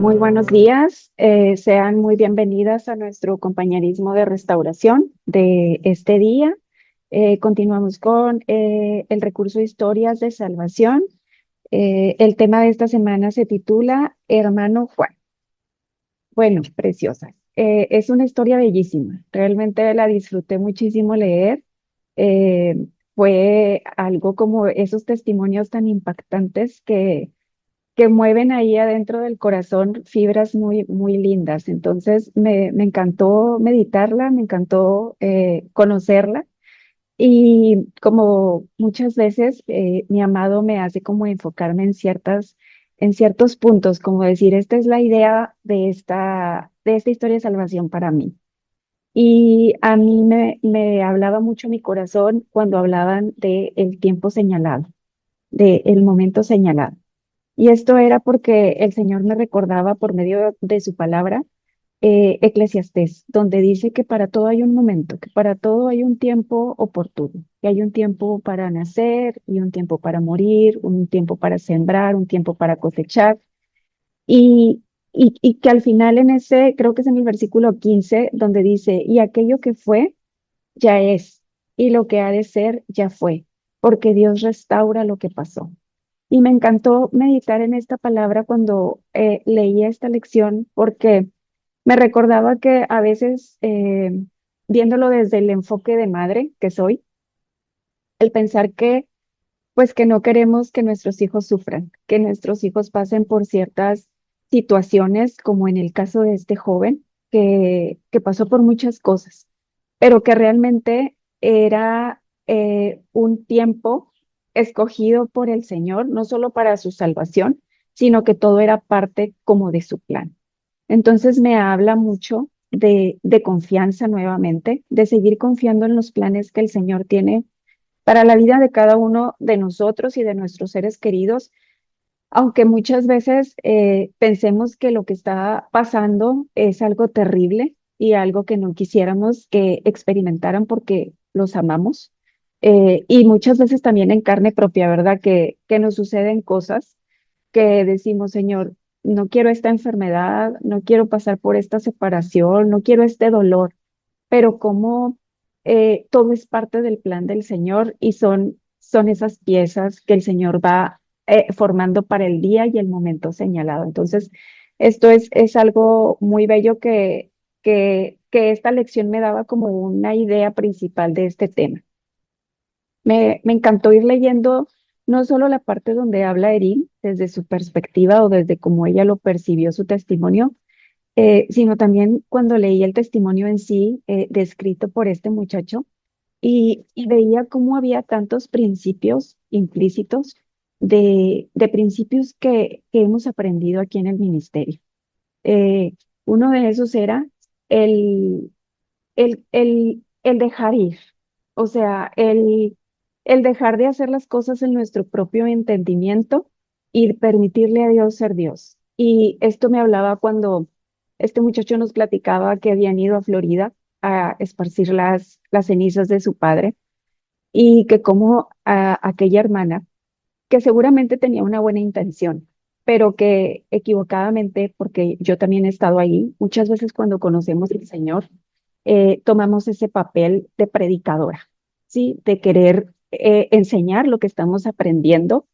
Muy buenos días, sean muy bienvenidas a nuestro compañerismo de restauración de este día. Continuamos con el recurso Historias de Salvación. El tema de esta semana se titula Hermano Juan. Bueno, preciosa. Es una historia bellísima. Realmente la disfruté muchísimo leer. Fue algo como esos testimonios tan impactantes que mueven ahí adentro del corazón fibras muy, muy lindas. Entonces me encantó meditarla, me encantó conocerla y como muchas veces mi amado me hace como enfocarme en ciertos puntos, como decir, esta es la idea de esta historia de salvación para mí. Y a mí me hablaba mucho mi corazón cuando hablaban de el tiempo señalado, de el momento señalado. Y esto era porque el Señor me recordaba por medio de su palabra, Eclesiastés, donde dice que para todo hay un momento, que para todo hay un tiempo oportuno, que hay un tiempo para nacer y un tiempo para morir, un tiempo para sembrar, un tiempo para cosechar. Y, y que al final en ese, creo que es en el versículo 15, donde dice, y aquello que fue, ya es, y lo que ha de ser, ya fue, porque Dios restaura lo que pasó. Y me encantó meditar en esta palabra cuando leía esta lección porque me recordaba que a veces, viéndolo desde el enfoque de madre que soy, el pensar que, pues que no queremos que nuestros hijos sufran, que nuestros hijos pasen por ciertas situaciones, como en el caso de este joven, que pasó por muchas cosas, pero que realmente era un tiempo escogido por el Señor, no solo para su salvación, sino que todo era parte como de su plan. Entonces me habla mucho de confianza nuevamente, de seguir confiando en los planes que el Señor tiene para la vida de cada uno de nosotros y de nuestros seres queridos, aunque muchas veces pensemos que lo que está pasando es algo terrible y algo que no quisiéramos que experimentaran porque los amamos. Y muchas veces también en carne propia, ¿verdad? Que nos suceden cosas que decimos, Señor, no quiero esta enfermedad, no quiero pasar por esta separación, no quiero este dolor, pero como todo es parte del plan del Señor y son esas piezas que el Señor va formando para el día y el momento señalado. Entonces, esto es algo muy bello que esta lección me daba como una idea principal de este tema. Me encantó ir leyendo no solo la parte donde habla Erin desde su perspectiva o desde cómo ella lo percibió su testimonio, sino también cuando leí el testimonio en sí, descrito por este muchacho, y veía cómo había tantos principios implícitos de principios que hemos aprendido aquí en el ministerio. Eh, Uno de esos era el, el dejar ir, o sea, el dejar de hacer las cosas en nuestro propio entendimiento y permitirle a Dios ser Dios. Y esto me hablaba cuando este muchacho nos platicaba que habían ido a Florida a esparcir las cenizas de su padre y que como aquella hermana, que seguramente tenía una buena intención, pero que equivocadamente, porque yo también he estado ahí, muchas veces cuando conocemos al Señor, tomamos ese papel de predicadora, ¿sí? De querer enseñar lo que estamos aprendiendo,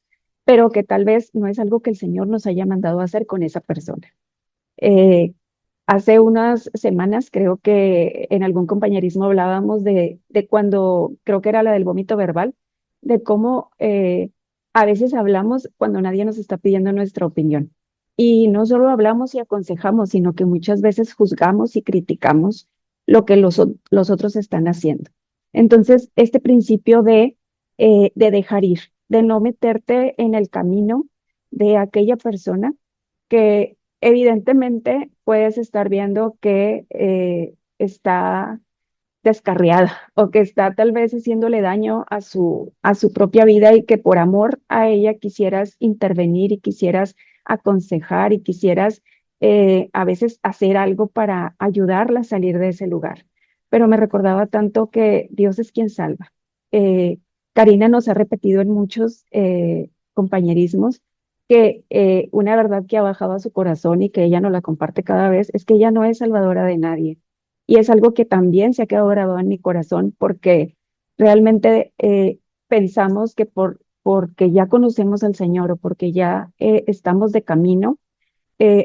pero que tal vez no es algo que el Señor nos haya mandado a hacer con esa persona. Eh, Hace unas semanas creo que en algún compañerismo hablábamos de cuando, creo que era la del vómito verbal, de cómo a veces hablamos cuando nadie nos está pidiendo nuestra opinión. Y no solo hablamos y aconsejamos, sino que muchas veces juzgamos y criticamos lo que los otros están haciendo. Entonces, este principio de dejar ir, de no meterte en el camino de aquella persona que evidentemente puedes estar viendo que está descarriada o que está tal vez haciéndole daño a su propia vida y que por amor a ella quisieras intervenir y quisieras aconsejar y quisieras a veces hacer algo para ayudarla a salir de ese lugar. Pero me recordaba tanto que Dios es quien salva. Karina nos ha repetido en muchos compañerismos que una verdad que ha bajado a su corazón y que ella no la comparte cada vez es que ella no es salvadora de nadie. Y es algo que también se ha quedado grabado en mi corazón porque realmente pensamos que porque ya conocemos al Señor o porque ya estamos de camino,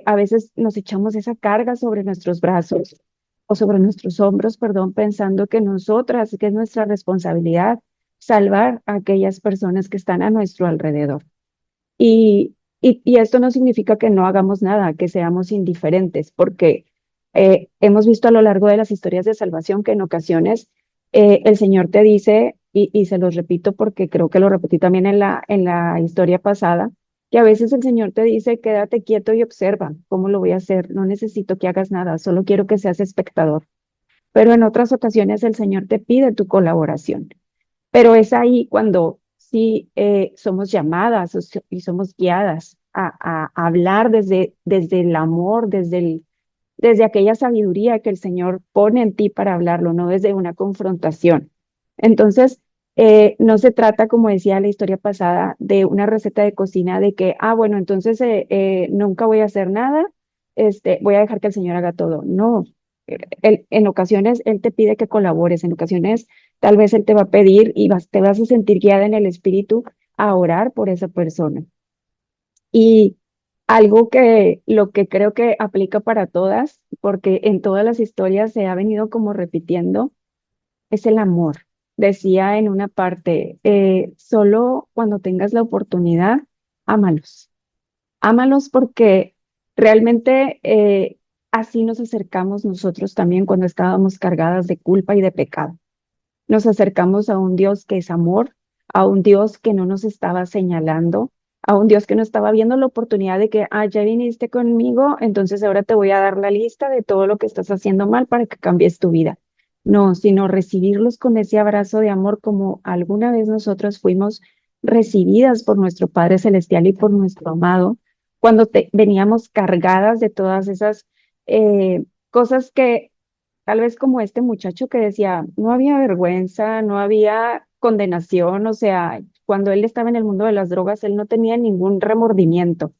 a veces nos echamos esa carga sobre nuestros brazos o sobre nuestros hombros, perdón, pensando que nosotras, que es nuestra responsabilidad salvar a aquellas personas que están a nuestro alrededor. Y esto no significa que no hagamos nada, que seamos indiferentes, porque hemos visto a lo largo de las historias de salvación que en ocasiones el Señor te dice, y se los repito porque creo que lo repetí también en la historia pasada, que a veces el Señor te dice, quédate quieto y observa cómo lo voy a hacer, no necesito que hagas nada, solo quiero que seas espectador. Pero en otras ocasiones el Señor te pide tu colaboración. Pero es ahí cuando sí somos llamadas y somos guiadas a hablar desde el amor, desde aquella sabiduría que el Señor pone en ti para hablarlo, no desde una confrontación. Entonces, no se trata, como decía la historia pasada, de una receta de cocina de que, bueno, entonces nunca voy a hacer nada, voy a dejar que el Señor haga todo. No, en ocasiones Él te pide que colabores, en ocasiones tal vez Él te va a pedir y te vas a sentir guiada en el Espíritu a orar por esa persona. Y algo que lo que creo que aplica para todas, porque en todas las historias se ha venido como repitiendo, es el amor. Decía en una parte, solo cuando tengas la oportunidad, ámalos. Ámalos porque realmente así nos acercamos nosotros también cuando estábamos cargadas de culpa y de pecado. Nos acercamos a un Dios que es amor, a un Dios que no nos estaba señalando, a un Dios que no estaba viendo la oportunidad de que, ya viniste conmigo, entonces ahora te voy a dar la lista de todo lo que estás haciendo mal para que cambies tu vida. No, sino recibirlos con ese abrazo de amor como alguna vez nosotros fuimos recibidas por nuestro Padre Celestial y por nuestro amado, cuando veníamos cargadas de todas esas cosas que tal vez como este muchacho que decía, no había vergüenza, no había condenación, o sea, cuando él estaba en el mundo de las drogas, él no tenía ningún remordimiento.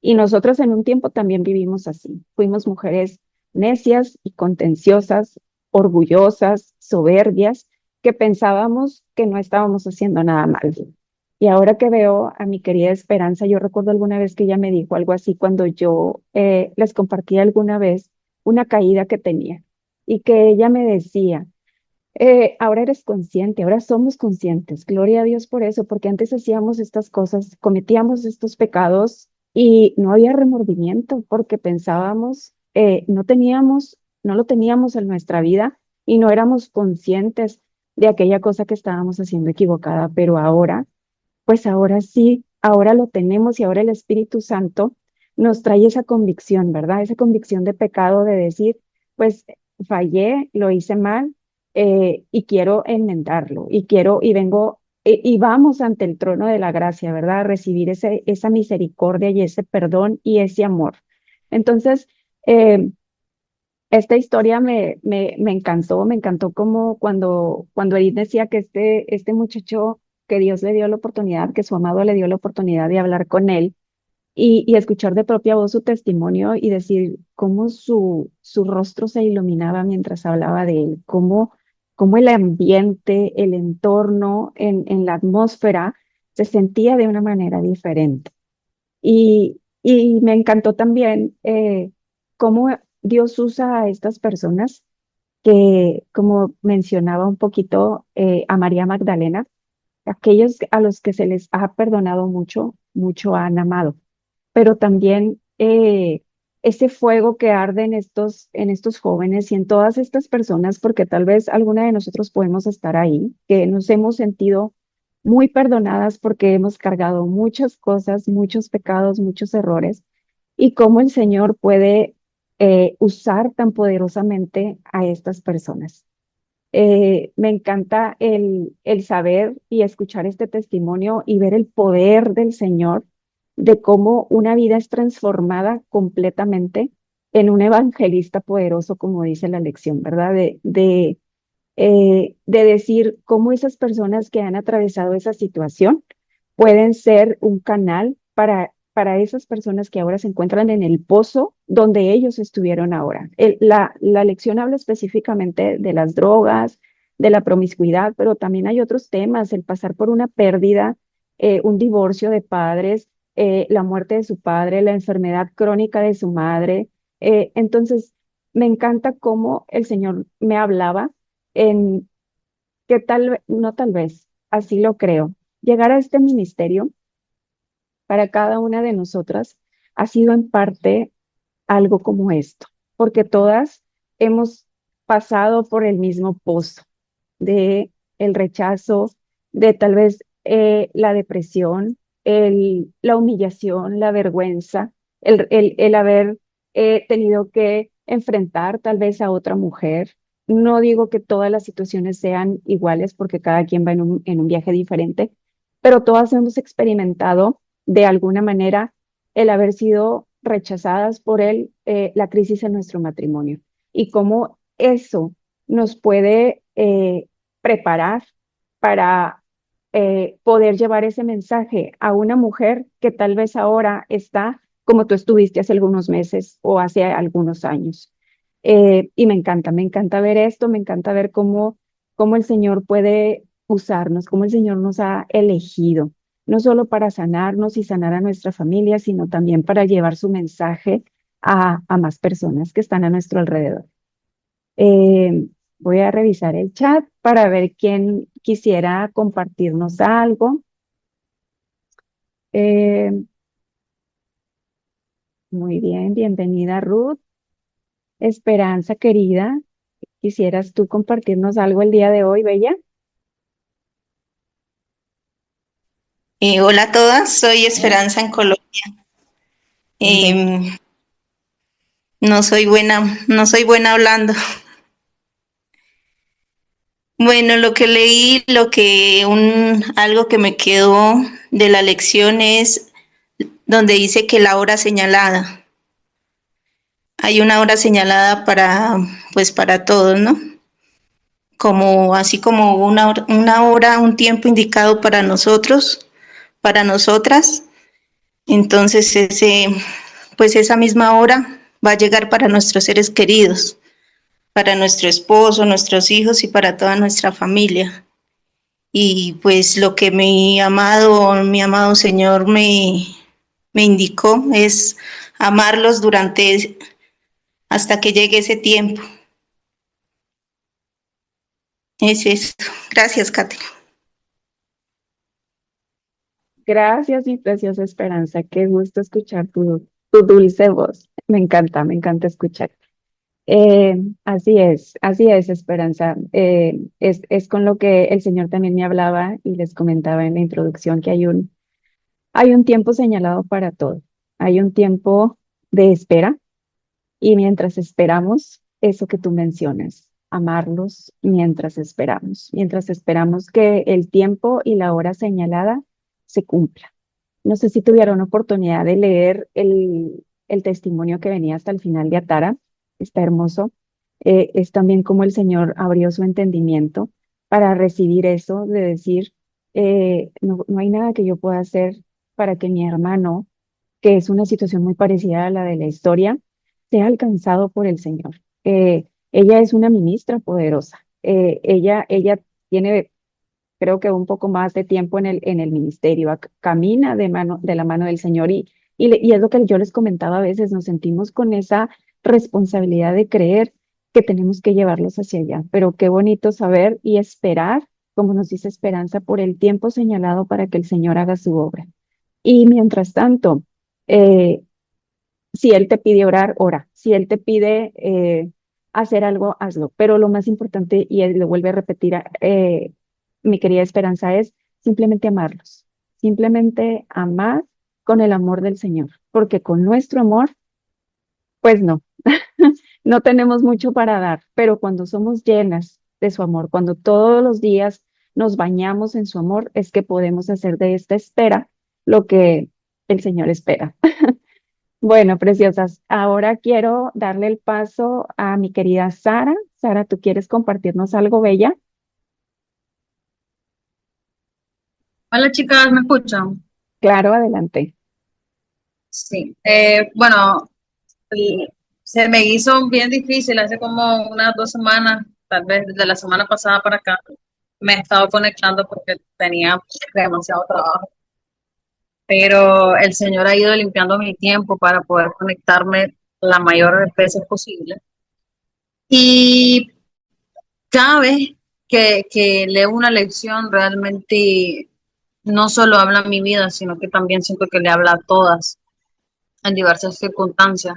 Y nosotros en un tiempo también vivimos así. Fuimos mujeres necias y contenciosas, orgullosas, soberbias, que pensábamos que no estábamos haciendo nada mal. Y ahora que veo a mi querida Esperanza, yo recuerdo alguna vez que ella me dijo algo así cuando yo les compartí alguna vez una caída que tenía y que ella me decía, ahora eres consciente, ahora somos conscientes, gloria a Dios por eso, porque antes hacíamos estas cosas, cometíamos estos pecados y no había remordimiento porque pensábamos, no lo teníamos en nuestra vida y no éramos conscientes de aquella cosa que estábamos haciendo equivocada, pero ahora pues ahora sí, ahora lo tenemos y ahora el Espíritu Santo nos trae esa convicción, ¿verdad? Esa convicción de pecado de decir, pues fallé, lo hice mal y quiero enmendarlo y quiero y vengo y vamos ante el trono de la gracia, ¿verdad? A recibir esa misericordia y ese perdón y ese amor. Entonces, esta historia me encantó como cuando Edith decía que este muchacho que Dios le dio la oportunidad, que su amado le dio la oportunidad de hablar con él y escuchar de propia voz su testimonio y decir cómo su rostro se iluminaba mientras hablaba de él, cómo el ambiente, el entorno, en la atmósfera se sentía de una manera diferente. Y me encantó también cómo Dios usa a estas personas que, como mencionaba un poquito a María Magdalena, aquellos a los que se les ha perdonado mucho, mucho han amado, pero también ese fuego que arde en estos jóvenes y en todas estas personas, porque tal vez alguna de nosotros podemos estar ahí, que nos hemos sentido muy perdonadas porque hemos cargado muchas cosas, muchos pecados, muchos errores, y cómo el Señor puede usar tan poderosamente a estas personas. Me encanta el saber y escuchar este testimonio y ver el poder del Señor, de cómo una vida es transformada completamente en un evangelista poderoso, como dice la lección, ¿verdad? De decir cómo esas personas que han atravesado esa situación pueden ser un canal para esas personas que ahora se encuentran en el pozo donde ellos estuvieron ahora. La lección habla específicamente de las drogas, de la promiscuidad, pero también hay otros temas, el pasar por una pérdida, un divorcio de padres, la muerte de su padre, la enfermedad crónica de su madre. Entonces, me encanta cómo el Señor me hablaba en que no tal vez, así lo creo, llegar a este ministerio para cada una de nosotras ha sido en parte algo como esto, porque todas hemos pasado por el mismo pozo de el rechazo, de tal vez la depresión, la humillación, la vergüenza, el haber tenido que enfrentar tal vez a otra mujer. No digo que todas las situaciones sean iguales porque cada quien va en un viaje diferente, pero todas hemos experimentado de alguna manera el haber sido rechazadas por él, la crisis en nuestro matrimonio y cómo eso nos puede preparar para poder llevar ese mensaje a una mujer que tal vez ahora está como tú estuviste hace algunos meses o hace algunos años. Y me encanta ver esto, me encanta ver cómo el Señor puede usarnos, cómo el Señor nos ha elegido, no solo para sanarnos y sanar a nuestra familia, sino también para llevar su mensaje a más personas que están a nuestro alrededor. Eh, Voy a revisar el chat para ver quién quisiera compartirnos algo. Eh, Muy bien, bienvenida Ruth. Esperanza, querida, ¿quisieras tú compartirnos algo el día de hoy, Bella? Hola a todas, soy Esperanza en Colombia. Bella. Em, no soy buena hablando. Bueno, lo que leí, algo que me quedó de la lección es donde dice que la hora señalada. Hay una hora señalada pues para todos, ¿no? Como así como un tiempo indicado para nosotros, para nosotras. Entonces pues esa misma hora va a llegar para nuestros seres queridos, para nuestro esposo, nuestros hijos y para toda nuestra familia. Y pues lo que mi amado Señor me indicó es amarlos hasta que llegue ese tiempo. Es eso. Gracias, Kate. Gracias, mi preciosa Esperanza. Qué gusto escuchar tu dulce voz. Me encanta escuchar. Así es, Esperanza. Es con lo que el Señor también me hablaba y les comentaba en la introducción que hay un tiempo señalado para todo. Hay un tiempo de espera y mientras esperamos, eso que tú mencionas, amarlos mientras esperamos que el tiempo y la hora señalada se cumpla. No sé si tuvieron oportunidad de leer el testimonio que venía hasta el final de Atara. Está hermoso. Es también como el Señor abrió su entendimiento para recibir eso, de decir, no hay nada que yo pueda hacer para que mi hermano, que es una situación muy parecida a la de la historia, sea alcanzado por el Señor. Ella es una ministra poderosa. Ella tiene, creo que un poco más de tiempo en el ministerio, camina de la mano del Señor y es lo que yo les comentaba a veces, nos sentimos con esa responsabilidad de creer que tenemos que llevarlos hacia allá, pero qué bonito saber y esperar, como nos dice Esperanza, por el tiempo señalado para que el Señor haga su obra. Y mientras tanto, eh, si Él te pide orar, ora. Si Él te pide hacer algo, hazlo. Pero lo más importante, y Él lo vuelve a repetir, mi querida Esperanza, es simplemente amarlos. Simplemente amar con el amor del Señor. Porque con nuestro amor, pues no, no tenemos mucho para dar. Pero cuando somos llenas de su amor, cuando todos los días nos bañamos en su amor, es que podemos hacer de esta espera lo que el Señor espera. Bueno, preciosas, ahora quiero darle el paso a mi querida Sara. Sara, ¿tú quieres compartirnos algo bella? Hola chicas, ¿me escuchan? Claro, adelante. Sí. Bueno, y se me hizo bien difícil hace como unas 2 semanas, tal vez desde la semana pasada para acá. Me he estado conectando porque tenía demasiado trabajo, pero el Señor ha ido limpiando mi tiempo para poder conectarme la mayor veces posible. Y cada vez que leo una lección, realmente no solo habla mi vida, sino que también siento que le habla a todas en diversas circunstancias.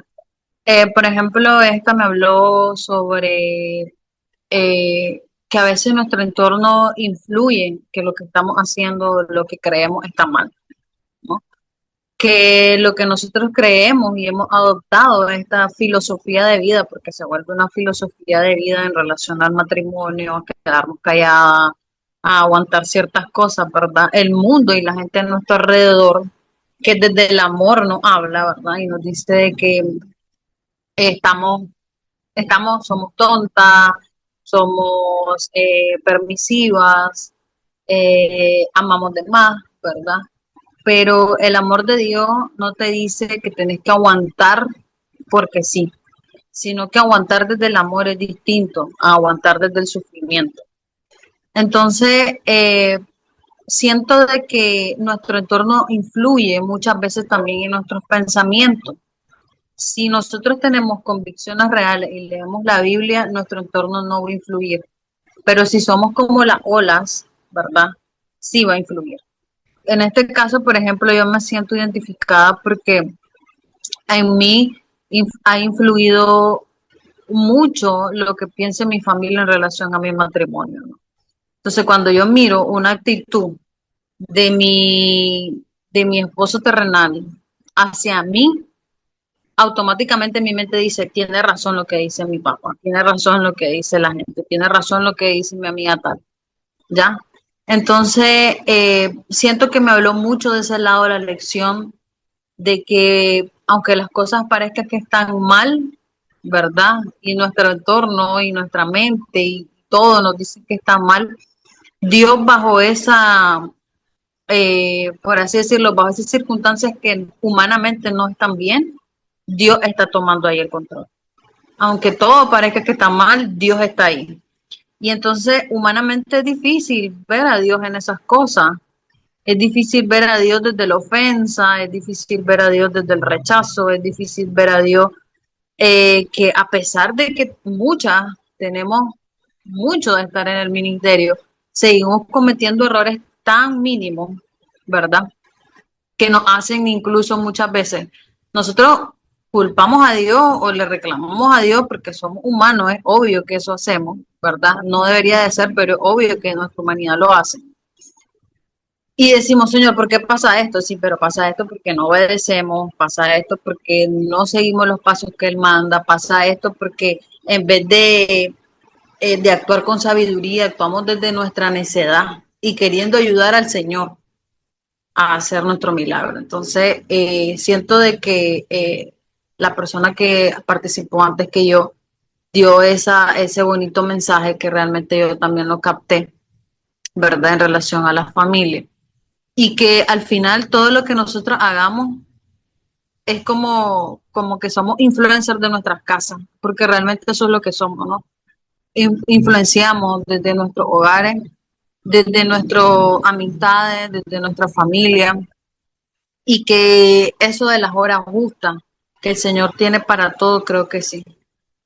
Por ejemplo, esta me habló sobre que a veces nuestro entorno influye en que lo que estamos haciendo, lo que creemos está mal, ¿no? Que lo que nosotros creemos y hemos adoptado esta filosofía de vida, porque se vuelve una filosofía de vida en relación al matrimonio, a quedarnos calladas, a aguantar ciertas cosas, ¿verdad? El mundo y la gente a nuestro alrededor, que desde el amor nos habla, ¿verdad? Y nos dice de que estamos somos tontas, somos permisivas, amamos de más, ¿verdad? Pero el amor de Dios no te dice que tenés que aguantar porque sí, sino que aguantar desde el amor es distinto a aguantar desde el sufrimiento. Entonces, siento de que nuestro entorno influye muchas veces también en nuestros pensamientos. Si nosotros tenemos convicciones reales y leemos la Biblia, nuestro entorno no va a influir. Pero si somos como las olas, ¿verdad? Sí va a influir. En este caso, por ejemplo, yo me siento identificada porque en mí ha influido mucho lo que piense mi familia en relación a mi matrimonio, ¿no? Entonces, cuando yo miro una actitud de mi esposo terrenal hacia mí, automáticamente mi mente dice, tiene razón lo que dice mi papá, tiene razón lo que dice la gente, tiene razón lo que dice mi amiga tal, ¿ya? Entonces, siento que me habló mucho de ese lado de la lección, de que aunque las cosas parezcan que están mal, ¿verdad? Y nuestro entorno y nuestra mente y todo nos dice que está mal, Dios bajo esa, por así decirlo, bajo esas circunstancias que humanamente no están bien, Dios está tomando ahí el control. Aunque todo parezca que está mal, Dios está ahí. Y entonces, humanamente es difícil ver a Dios en esas cosas. Es difícil ver a Dios desde la ofensa, es difícil ver a Dios desde el rechazo, es difícil ver a Dios que a pesar de que muchas tenemos mucho de estar en el ministerio, seguimos cometiendo errores tan mínimos, ¿verdad? Que nos hacen incluso muchas veces. Nosotros culpamos a Dios o le reclamamos a Dios porque somos humanos, es obvio que eso hacemos, ¿verdad? No debería de ser, pero es obvio que nuestra humanidad lo hace. Y decimos, Señor, ¿por qué pasa esto? Sí, pero pasa esto porque no obedecemos, pasa esto porque no seguimos los pasos que Él manda, pasa esto porque en vez de actuar con sabiduría, actuamos desde nuestra necedad y queriendo ayudar al Señor a hacer nuestro milagro. Entonces, siento de que la persona que participó antes que yo dio ese bonito mensaje que realmente yo también lo capté, ¿verdad? En relación a la familia. Y que al final todo lo que nosotros hagamos es como que somos influencers de nuestras casas, porque realmente eso es lo que somos, ¿no? Influenciamos desde nuestros hogares, desde nuestras amistades, desde nuestra familia, y que eso de las horas justas que el Señor tiene para todo, creo que sí.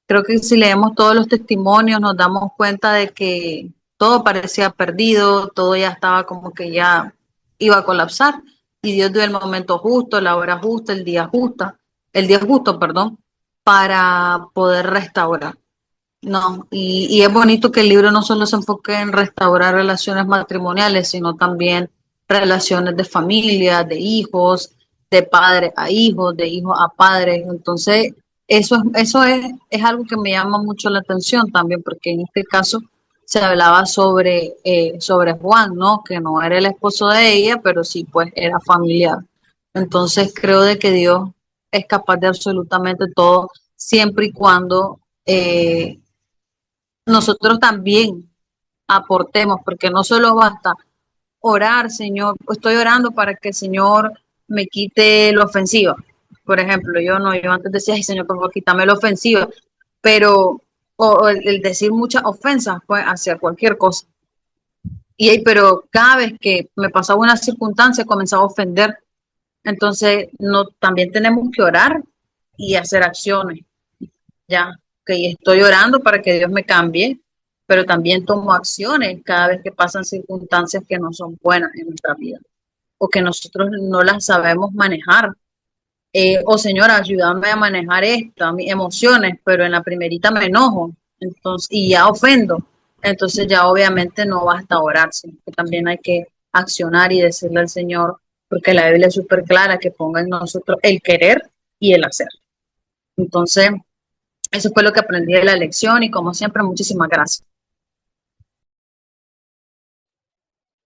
Creo que si leemos todos los testimonios nos damos cuenta de que todo parecía perdido, todo ya estaba como que ya iba a colapsar y Dios dio el momento justo, la hora justa, el día justo, perdón, para poder restaurar. No, y es bonito que el libro no solo se enfoque en restaurar relaciones matrimoniales, sino también relaciones de familia, de hijos, de padres a hijos, de hijos a padres. Entonces, es algo que me llama mucho la atención también, porque en este caso se hablaba sobre Juan, ¿no? Que no era el esposo de ella, pero sí, pues era familiar. Entonces, creo de que Dios es capaz de absolutamente todo, siempre y cuando nosotros también aportemos, porque no solo basta orar, Señor, estoy orando para que el Señor me quite la ofensiva. Por ejemplo, yo antes decía, ay Señor, por favor, quítame la ofensiva, pero, o el decir muchas ofensas, pues, hacia cualquier cosa. Pero cada vez que me pasaba una circunstancia, comenzaba a ofender. Entonces, no, también tenemos que orar y hacer acciones. Ya, que estoy orando para que Dios me cambie, pero también tomo acciones cada vez que pasan circunstancias que no son buenas en nuestra vida o que nosotros no las sabemos manejar. O Señora, ayúdame a manejar esto, mis emociones, pero en la primerita me enojo, entonces, y ya ofendo. Entonces ya obviamente no basta orar, sino que también hay que accionar y decirle al Señor, porque la Biblia es súper clara que ponga en nosotros el querer y el hacer. Entonces, eso fue lo que aprendí de la lección y como siempre, muchísimas gracias.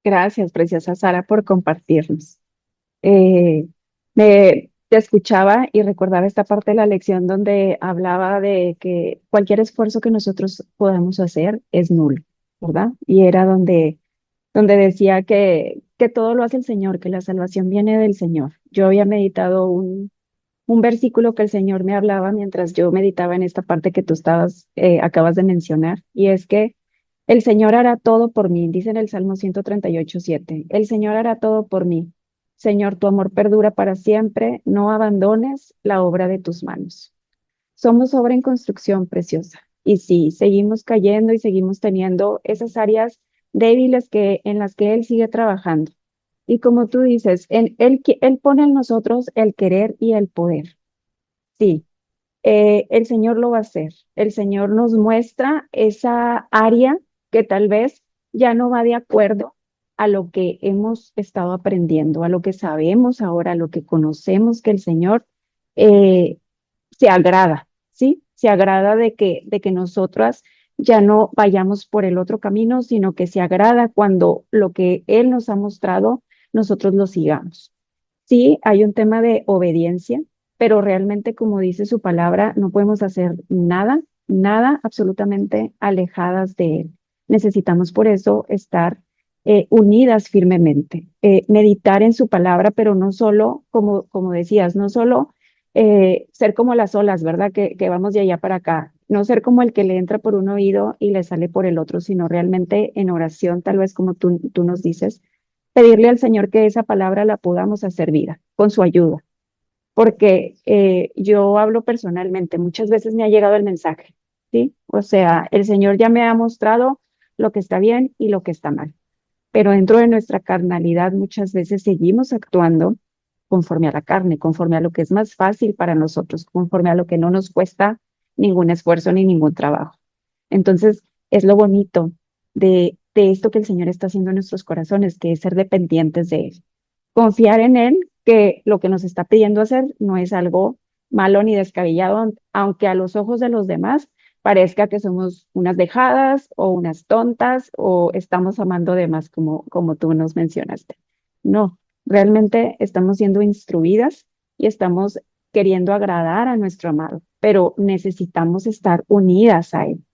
Gracias, preciosa Sara, por compartirnos. Te escuchaba y recordaba esta parte de la lección donde hablaba de que cualquier esfuerzo que nosotros podamos hacer es nulo, ¿verdad? Y era donde decía que todo lo hace el Señor, que la salvación viene del Señor. Yo había meditado un versículo que el Señor me hablaba mientras yo meditaba en esta parte que tú acabas de mencionar, y es que el Señor hará todo por mí, dice en el Salmo 138:7. El Señor hará todo por mí. Señor, tu amor perdura para siempre, no abandones la obra de tus manos. Somos obra en construcción preciosa. Y sí, seguimos cayendo y seguimos teniendo esas áreas débiles en las que Él sigue trabajando. Y como tú dices, él pone en nosotros el querer y el poder. Sí, el Señor lo va a hacer. El Señor nos muestra esa área que tal vez ya no va de acuerdo a lo que hemos estado aprendiendo, a lo que sabemos ahora, a lo que conocemos que el Señor eh, se agrada, ¿sí? Se agrada de que nosotras ya no vayamos por el otro camino, sino que se agrada cuando lo que Él nos ha mostrado, nosotros lo sigamos. Sí, hay un tema de obediencia, pero realmente, como dice su palabra, no podemos hacer nada, nada absolutamente alejadas de Él. Necesitamos por eso estar unidas firmemente, meditar en su palabra, pero no solo, como decías, no solo ser como las olas, ¿verdad? Que vamos de allá para acá, no ser como el que le entra por un oído y le sale por el otro, sino realmente en oración, tal vez como tú nos dices, pedirle al Señor que esa palabra la podamos hacer vida con su ayuda, porque yo hablo personalmente, muchas veces me ha llegado el mensaje, ¿sí? O sea, el Señor ya me ha mostrado lo que está bien y lo que está mal, pero dentro de nuestra carnalidad muchas veces seguimos actuando conforme a la carne, conforme a lo que es más fácil para nosotros, conforme a lo que no nos cuesta ningún esfuerzo ni ningún trabajo. Entonces, es lo bonito de esto que el Señor está haciendo en nuestros corazones, que es ser dependientes de Él. Confiar en Él, que lo que nos está pidiendo hacer no es algo malo ni descabellado, aunque a los ojos de los demás parezca que somos unas dejadas o unas tontas o estamos amando de más, como tú nos mencionaste. No, realmente estamos siendo instruidas y estamos queriendo agradar a nuestro amado, pero necesitamos estar unidas a Él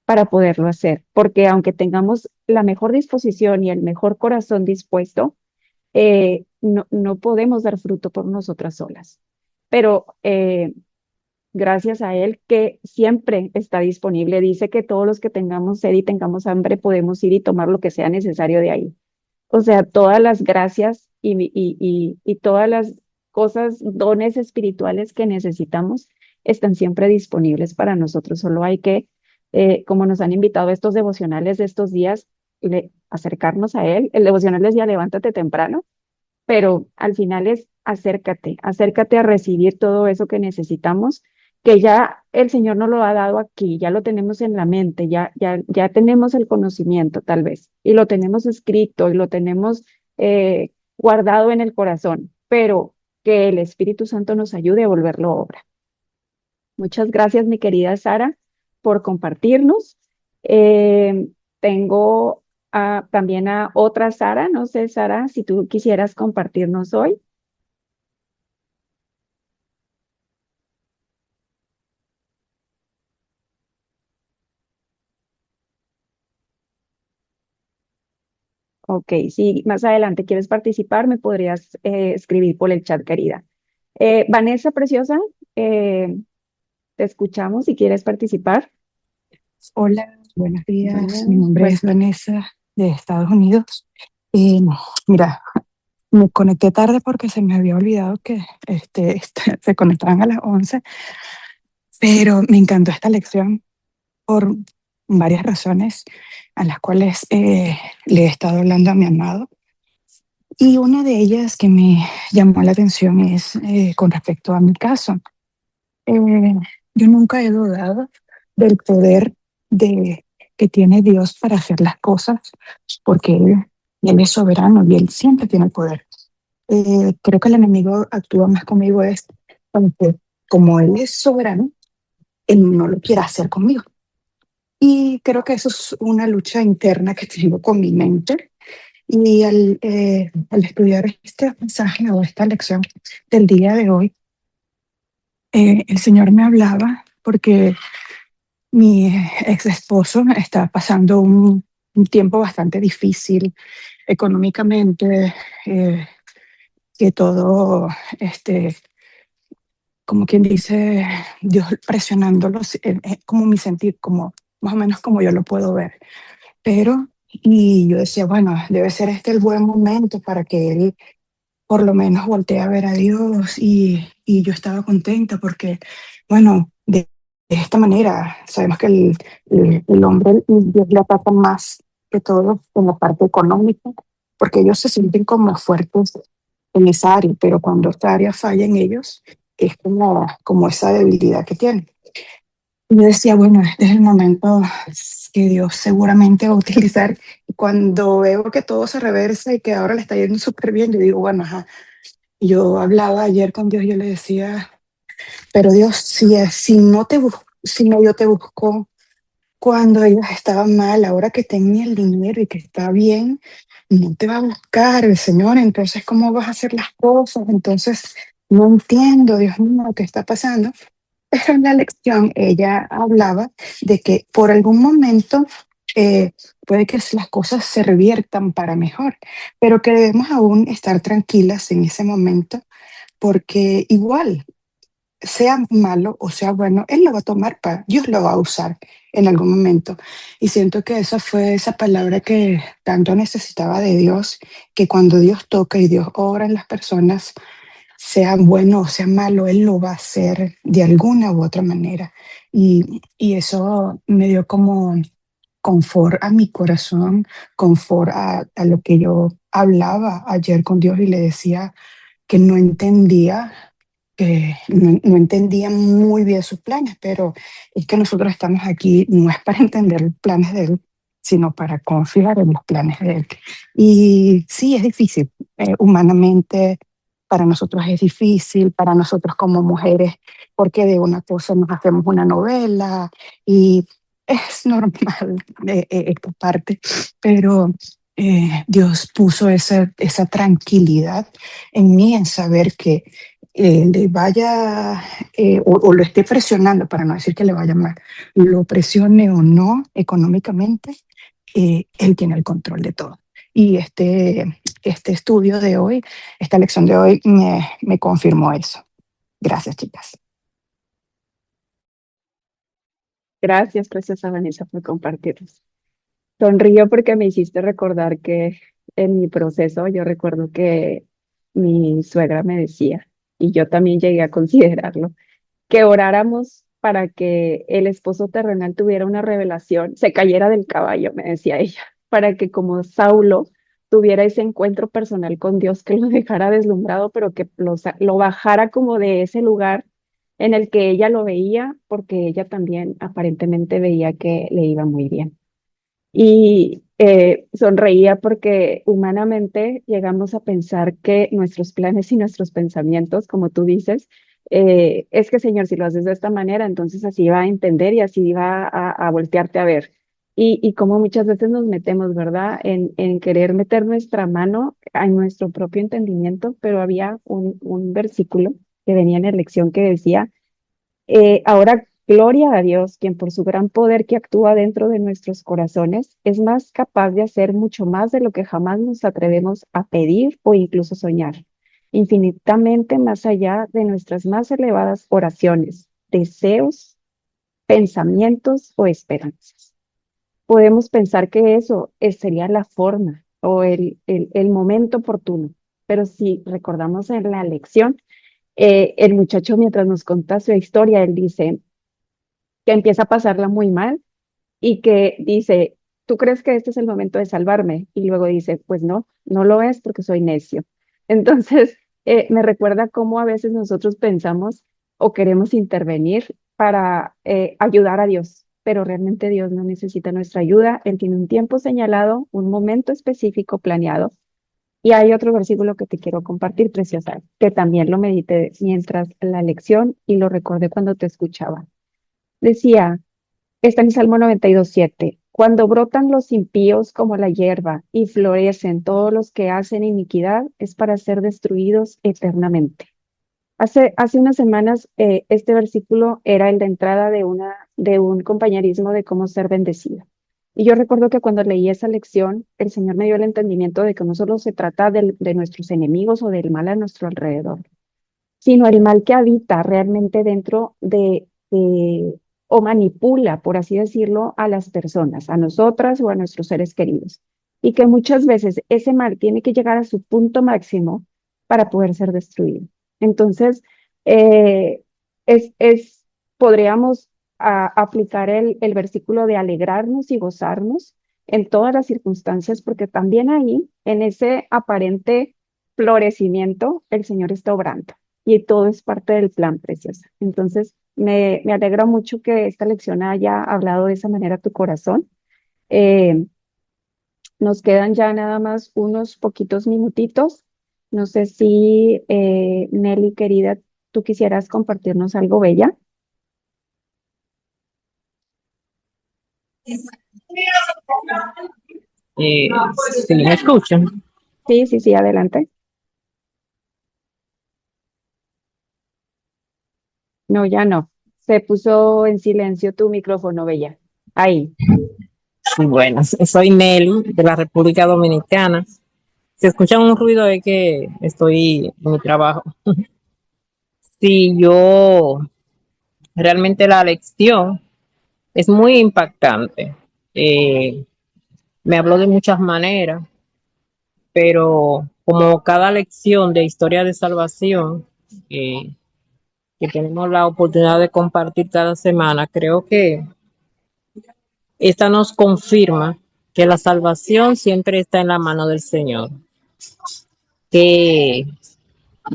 para poderlo hacer, porque aunque tengamos la mejor disposición y el mejor corazón dispuesto, no podemos dar fruto por nosotras solas. Pero gracias a Él que siempre está disponible, dice que todos los que tengamos sed y tengamos hambre podemos ir y tomar lo que sea necesario de ahí. O sea, todas las gracias y todas las cosas, dones espirituales que necesitamos están siempre disponibles para nosotros. Solo hay que, como nos han invitado estos devocionales de estos días, acercarnos a Él. El devocional decía, levántate temprano, pero al final es acércate, acércate a recibir todo eso que necesitamos, que ya el Señor nos lo ha dado aquí, ya lo tenemos en la mente, ya tenemos el conocimiento tal vez, y lo tenemos escrito y lo tenemos guardado en el corazón, pero que el Espíritu Santo nos ayude a volverlo obra. Muchas gracias, mi querida Sara, por compartirnos. Eh, tengo también a otra Sara, no sé, Sara, si tú quisieras compartirnos hoy. Ok, si más adelante quieres participar, me podrías escribir por el chat, querida. Vanessa, preciosa, te escuchamos si quieres participar. Hola, buenos Hola, días. Mi nombre bueno, es Vanessa de Estados Unidos. Eh, Mira, me conecté tarde porque se me había olvidado que se conectaban a las 11, pero me encantó esta lección por varias razones a las cuales le he estado hablando a mi amado. Y una de ellas que me llamó la atención es con respecto a mi caso. Eh, yo nunca he dudado del poder de, que tiene Dios para hacer las cosas, porque Él es soberano y Él siempre tiene el poder. Creo que el enemigo actúa más conmigo es porque como Él es soberano, Él no lo quiere hacer conmigo. Y creo que eso es una lucha interna que tengo con mi mente. Y al estudiar este mensaje o esta lección del día de hoy, el Señor me hablaba porque mi ex esposo está pasando un tiempo bastante difícil económicamente, que todo, como quien dice, Dios presionándolos, como mi sentir, como más o menos como yo lo puedo ver. Pero, y yo decía, bueno, debe ser este el buen momento para que él por lo menos volteé a ver a Dios y yo estaba contenta porque, bueno, de esta manera sabemos que el hombre, Dios le ataca más que todo en la parte económica, porque ellos se sienten como fuertes en esa área, pero cuando esta área falla en ellos, es como esa debilidad que tienen. Y yo decía, bueno, este es el momento que Dios seguramente va a utilizar. Y cuando veo que todo se reversa y que ahora le está yendo súper bien, yo digo, bueno, ajá, yo hablaba ayer con Dios, yo le decía, pero Dios, si no te si no yo te busco cuando ellos estaban mal, ahora que tenía el dinero y que está bien, no te va a buscar el Señor, entonces ¿cómo vas a hacer las cosas? Entonces no entiendo, Dios mío, qué está pasando. Pero en la lección ella hablaba de que por algún momento eh, puede que las cosas se reviertan para mejor, pero que debemos aún estar tranquilas en ese momento porque igual, sea malo o sea bueno, Él lo va a tomar para, Dios lo va a usar en algún momento. Y siento que esa fue esa palabra que tanto necesitaba de Dios, que cuando Dios toca y Dios obra en las personas, sea bueno o sea malo, Él lo va a hacer de alguna u otra manera. Y eso me dio como confort a mi corazón, confort a lo que yo hablaba ayer con Dios y le decía que no entendía, que no entendía muy bien sus planes, pero es que nosotros estamos aquí no es para entender los planes de Él, sino para confiar en los planes de Él. Y sí, es difícil, humanamente, para nosotros es difícil, para nosotros como mujeres, porque de una cosa nos hacemos una novela y es normal esta parte, pero Dios puso esa tranquilidad en mí en saber que le vaya o lo esté presionando, para no decir que le vaya mal, lo presione o no económicamente, él tiene el control de todo. Y este estudio de hoy, esta lección de hoy me confirmó eso. Gracias, chicas. gracias, preciosa Vanessa, por compartirnos. Sonrío porque me hiciste recordar que en mi proceso yo recuerdo que mi suegra me decía, y yo también llegué a considerarlo, que oráramos para que el esposo terrenal tuviera una revelación, se cayera del caballo, me decía ella, para que como Saulo tuviera ese encuentro personal con Dios que lo dejara deslumbrado, pero que lo bajara como de ese lugar en el que ella lo veía, porque ella también aparentemente veía que le iba muy bien. Y sonreía porque humanamente llegamos a pensar que nuestros planes y nuestros pensamientos, como tú dices, es que Señor, si lo haces de esta manera, entonces así va a entender y así va a voltearte a ver. Y como muchas veces nos metemos, ¿verdad? En querer meter nuestra mano en nuestro propio entendimiento, pero había un versículo que venía en la lección que decía, ahora, gloria a Dios, quien por su gran poder que actúa dentro de nuestros corazones es más capaz de hacer mucho más de lo que jamás nos atrevemos a pedir o incluso soñar. infinitamente más allá de nuestras más elevadas oraciones, deseos, pensamientos o esperanzas. Podemos pensar que sería la forma o el momento oportuno, pero si recordamos en la lección, el muchacho mientras nos cuenta su historia, él dice que empieza a pasarla muy mal y que dice, ¿tú crees que este es el momento de salvarme? Y luego dice, pues no, no lo es porque soy necio. Entonces, me recuerda cómo a veces nosotros pensamos o queremos intervenir para ayudar a Dios, pero realmente Dios no necesita nuestra ayuda. Él tiene un tiempo señalado, un momento específico planeado. Y hay otro versículo que te quiero compartir, preciosa, que también lo medité mientras la lección y lo recordé cuando te escuchaba. Decía, está en Salmo 92:7. Cuando brotan los impíos como la hierba y florecen todos los que hacen iniquidad, es para ser destruidos eternamente. Hace unas semanas, este versículo era el de entrada de un compañerismo de cómo ser bendecida. Y yo recuerdo que cuando leí esa lección, el Señor me dio el entendimiento de que no solo se trata de nuestros enemigos o del mal a nuestro alrededor, sino el mal que habita realmente dentro o manipula, por así decirlo, a las personas, a nosotras o a nuestros seres queridos. Y que muchas veces ese mal tiene que llegar a su punto máximo para poder ser destruido. Entonces, eh, podríamos aplicar el versículo de alegrarnos y gozarnos en todas las circunstancias, porque también ahí, en ese aparente florecimiento, el Señor está obrando y todo es parte del plan, preciosa. Entonces, me alegra mucho que esta lección haya hablado de esa manera a tu corazón. Eh, Nos quedan ya nada más unos poquitos minutitos. No sé si Nelly, querida, tú quisieras compartirnos algo bella. Eh, si me escuchan. Sí, sí, sí, adelante. No, ya no. Se puso en silencio tu micrófono, bella. Ahí. Sí, bueno, soy Nelly de la República Dominicana. Si escuchan un ruido es que estoy en mi trabajo. Sí, yo realmente la lección es muy impactante. Eh, Me habló de muchas maneras, pero como cada lección de historia de salvación que tenemos la oportunidad de compartir cada semana, creo que esta nos confirma que la salvación siempre está en la mano del Señor, que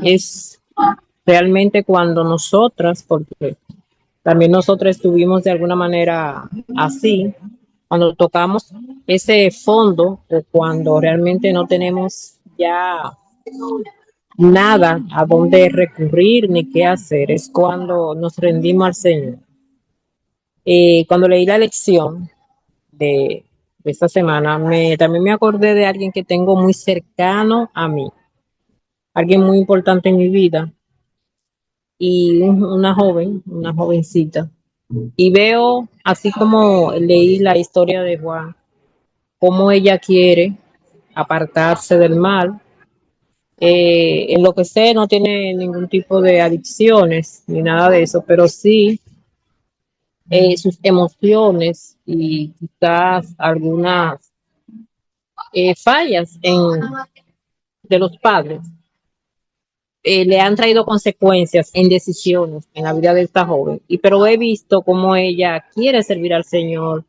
es realmente cuando nosotras, porque también nosotros estuvimos de alguna manera así, cuando tocamos ese fondo o cuando realmente no tenemos ya nada a dónde recurrir ni qué hacer, es cuando nos rendimos al Señor. Cuando leí la lección de esta semana, también me acordé de alguien que tengo muy cercano a mí, alguien muy importante en mi vida y una jovencita. Y veo, así como leí la historia de Juan, cómo ella quiere apartarse del mal. En lo que sé, no tiene ningún tipo de adicciones ni nada de eso, pero sí sus emociones y quizás algunas fallas de los padres le han traído consecuencias en decisiones en la vida de esta joven. Pero he visto cómo ella quiere servir al Señor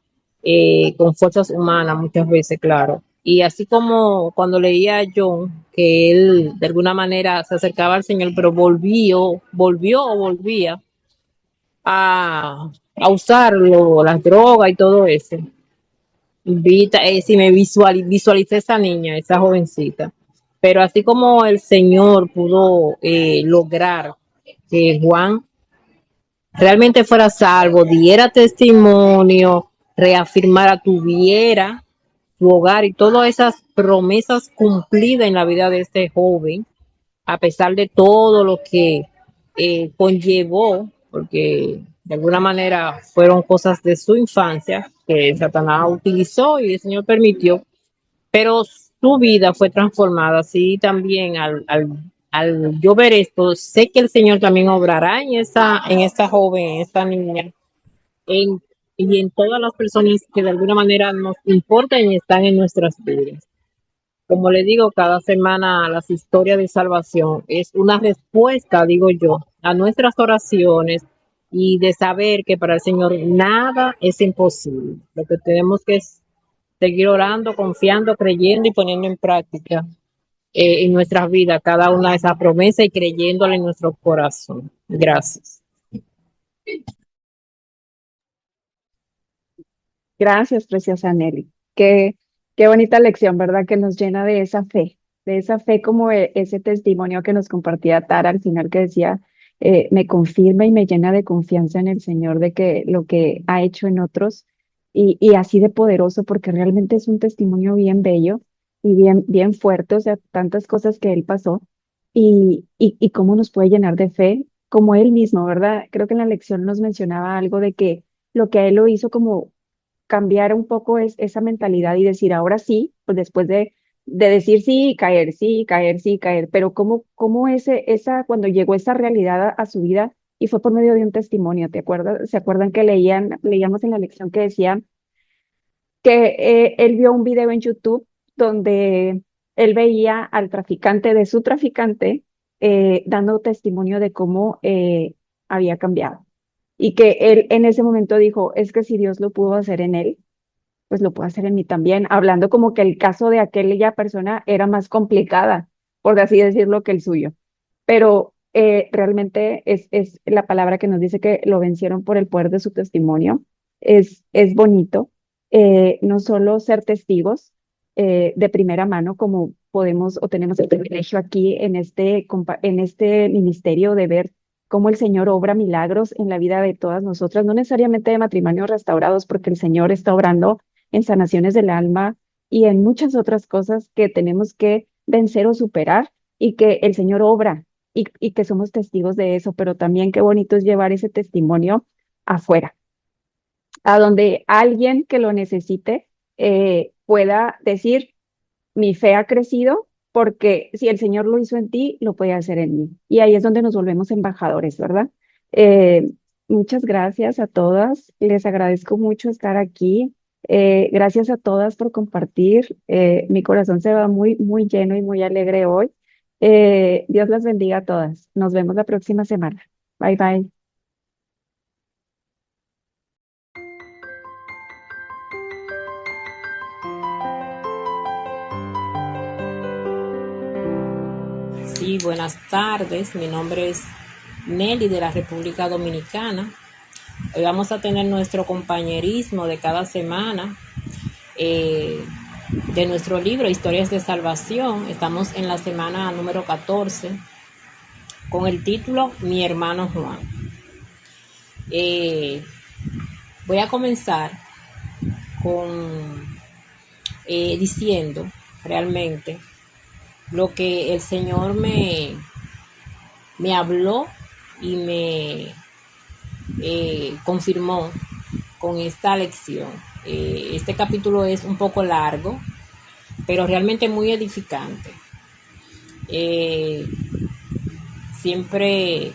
con fuerzas humanas muchas veces, claro. Y así como cuando leía a John, que él de alguna manera se acercaba al Señor, pero volvía a usarlo, las drogas y todo eso. Si me visualicé esa niña, esa jovencita. Pero así como el Señor pudo lograr que Juan realmente fuera salvo, diera testimonio, reafirmara, tuviera su hogar y todas esas promesas cumplidas en la vida de este joven, a pesar de todo lo que conllevó, porque de alguna manera fueron cosas de su infancia que Satanás utilizó y el Señor permitió, pero su vida fue transformada, así también al al yo ver esto, sé que el Señor también obrará en esta joven, en esta niña, en, y en todas las personas que de alguna manera nos importan y están en nuestras vidas. Como le digo, cada semana las historias de salvación es una respuesta, digo yo, a nuestras oraciones y de saber que para el Señor nada es imposible. Lo que tenemos que es seguir orando, confiando, creyendo y poniendo en práctica en nuestras vidas cada una de esas promesas y creyéndole en nuestro corazón. Gracias. Gracias, preciosa Nelly. Qué bonita lección, ¿verdad? Que nos llena de esa fe como ese testimonio que nos compartía Tara al final que decía, me confirma y me llena de confianza en el Señor de que lo que ha hecho en otros y así de poderoso, porque realmente es un testimonio bien bello y bien fuerte, o sea, tantas cosas que él pasó y cómo nos puede llenar de fe, como él mismo, ¿verdad? Creo que en la lección nos mencionaba algo de que lo que a él lo hizo como cambiar un poco esa mentalidad y decir, ahora sí, pues después de decir sí y caer, sí y caer, sí y caer, pero cómo cuando llegó esa realidad a su vida y fue por medio de un testimonio, ¿te acuerdas? ¿Se acuerdan que leíamos en la lección que decía que él vio un video en YouTube donde él veía al traficante de su traficante dando testimonio de cómo había cambiado? Y que él en ese momento dijo, es que si Dios lo pudo hacer en él, pues lo puede hacer en mí también, hablando como que el caso de aquella persona era más complicada, por así decirlo, que el suyo. Pero realmente es la palabra que nos dice que lo vencieron por el poder de su testimonio. Es bonito no solo ser testigos de primera mano, como podemos o tenemos el privilegio aquí en este ministerio de ver cómo el Señor obra milagros en la vida de todas nosotras, no necesariamente de matrimonios restaurados, porque el Señor está obrando en sanaciones del alma y en muchas otras cosas que tenemos que vencer o superar y que el Señor obra y que somos testigos de eso, pero también qué bonito es llevar ese testimonio afuera, a donde alguien que lo necesite pueda decir, mi fe ha crecido porque si el Señor lo hizo en ti, lo puede hacer en mí. Y ahí es donde nos volvemos embajadores, ¿verdad? Eh, Muchas gracias a todas. Les agradezco mucho estar aquí. Gracias a todas por compartir. Mi corazón se va muy lleno y muy alegre hoy. Dios las bendiga a todas. Nos vemos la próxima semana. Bye bye. Sí, buenas tardes. Mi nombre es Nelly de la República Dominicana. Hoy vamos a tener nuestro compañerismo de cada semana de nuestro libro Historias de Salvación. Estamos en la semana número 14 con el título Mi hermano Juan. Voy a comenzar con diciendo realmente lo que el Señor me habló y me confirmó con esta lección. Este capítulo es un poco largo, pero realmente muy edificante. Siempre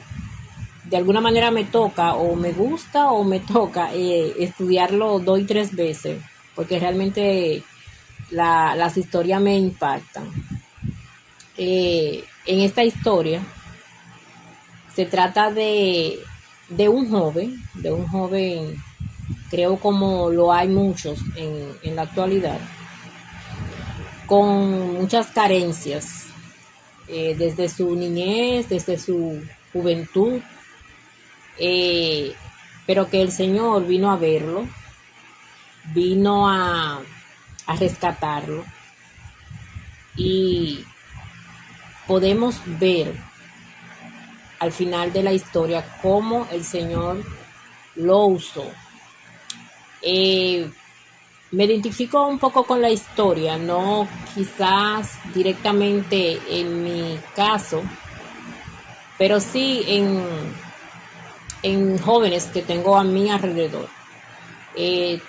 de alguna manera me toca o me gusta o me toca estudiarlo 2 y 3 veces, porque realmente las historias me impactan. En esta historia se trata de un joven, creo como lo hay muchos en la actualidad, con muchas carencias, desde su niñez, desde su juventud, pero que el Señor vino a verlo, vino a rescatarlo, y podemos ver al final de la historia cómo el Señor lo usó. Me identifico un poco con la historia, no quizás directamente en mi caso, pero sí en jóvenes que tengo a mi alrededor.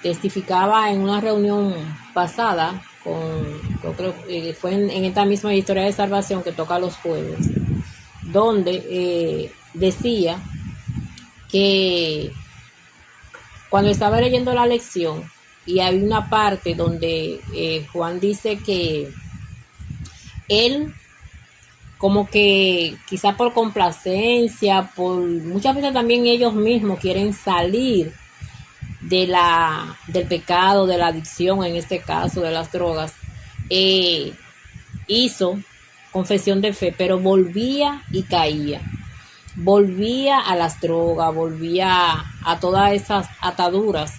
Testificaba en una reunión pasada, creo que fue en esta misma historia de salvación que toca los jueves, donde decía que cuando estaba leyendo la lección, y hay una parte donde Juan dice que él, como que quizá por complacencia, por muchas veces también ellos mismos quieren salir del pecado, de la adicción, en este caso de las drogas, hizo confesión de fe, pero volvía y caía, volvía a las drogas, volvía a todas esas ataduras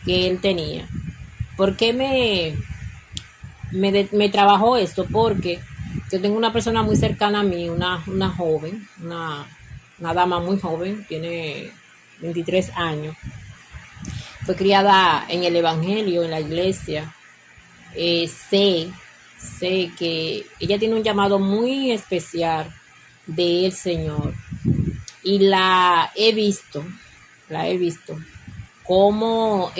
que él tenía. ¿Por qué me trabajó esto? Porque yo tengo una persona muy cercana a mí, una joven, una dama muy joven, tiene 23 años. Fue criada en el Evangelio, en la iglesia. Sé que ella tiene un llamado muy especial del Señor. Y la he visto cómo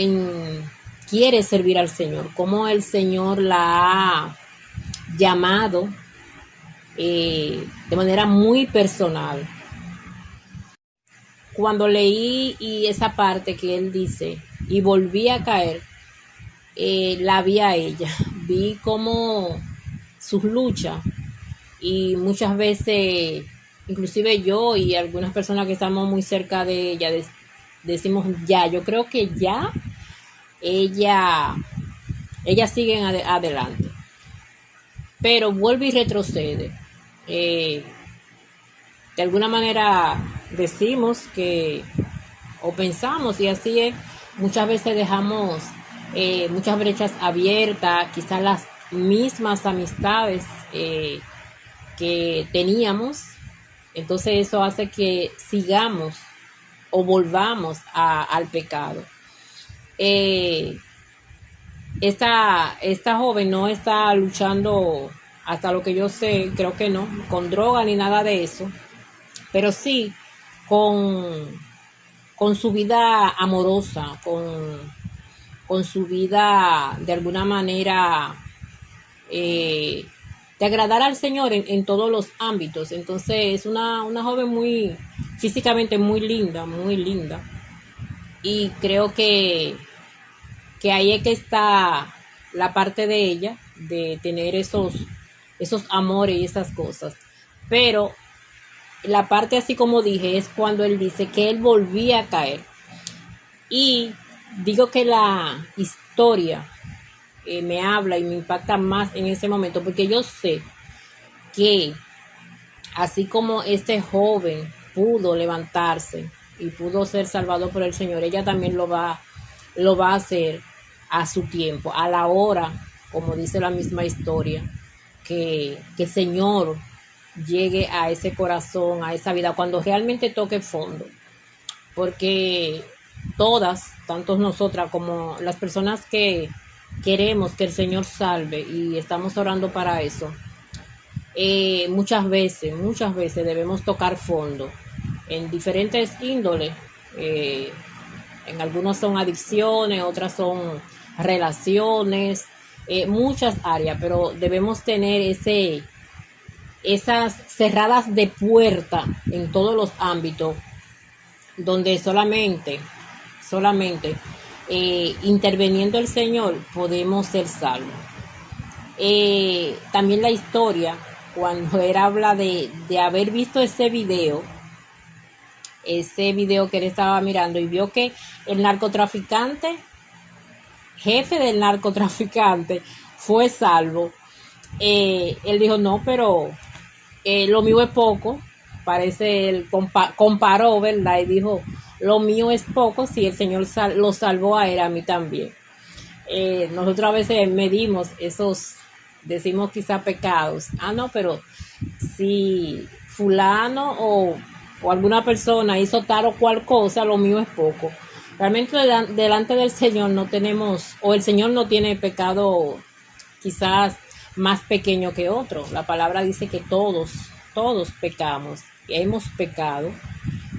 quiere servir al Señor, cómo el Señor la ha llamado de manera muy personal. Cuando leí esa parte que él dice, y volví a caer, la vi a ella, vi como sus luchas, y muchas veces, inclusive yo y algunas personas que estamos muy cerca de ella, decimos yo creo que ya ella sigue adelante, pero vuelve y retrocede. De alguna manera decimos que, o pensamos, y así es, muchas veces dejamos muchas brechas abiertas, quizás las mismas amistades que teníamos, entonces eso hace que sigamos o volvamos al pecado. Esta joven no está luchando, hasta lo que yo sé, creo que no, con droga ni nada de eso, pero sí con su vida amorosa, con su vida de alguna manera de agradar al Señor en todos los ámbitos. Entonces es una joven muy físicamente muy linda, y creo que ahí es que está la parte de ella, de tener esos amores y esas cosas. Pero la parte, así como dije, es cuando él dice que él volvía a caer. Y digo que la historia me habla y me impacta más en ese momento, porque yo sé que así como este joven pudo levantarse y pudo ser salvado por el Señor, ella también lo va a hacer a su tiempo, a la hora, como dice la misma historia, que el Señor llegue a ese corazón, a esa vida, cuando realmente toque fondo. Porque todas, tanto nosotras como las personas que queremos que el Señor salve y estamos orando para eso, muchas veces debemos tocar fondo en diferentes índoles. En algunos son adicciones, otras son relaciones, muchas áreas, pero debemos tener esas cerradas de puerta en todos los ámbitos, donde solamente interviniendo el Señor podemos ser salvos. También la historia, cuando él habla de haber visto ese video que él estaba mirando y vio que el narcotraficante, jefe del narcotraficante, fue salvo, él dijo, no, pero lo mío es poco. Parece él comparó, ¿verdad? Y dijo, lo mío es poco si el Señor lo salvó a él, a mí también. Nosotros a veces medimos esos, decimos quizá pecados. No, pero si fulano o alguna persona hizo tal o cual cosa, lo mío es poco. Realmente delante del Señor no tenemos, o el Señor no tiene pecado quizás más pequeño que otro. La palabra dice que todos pecamos, que hemos pecado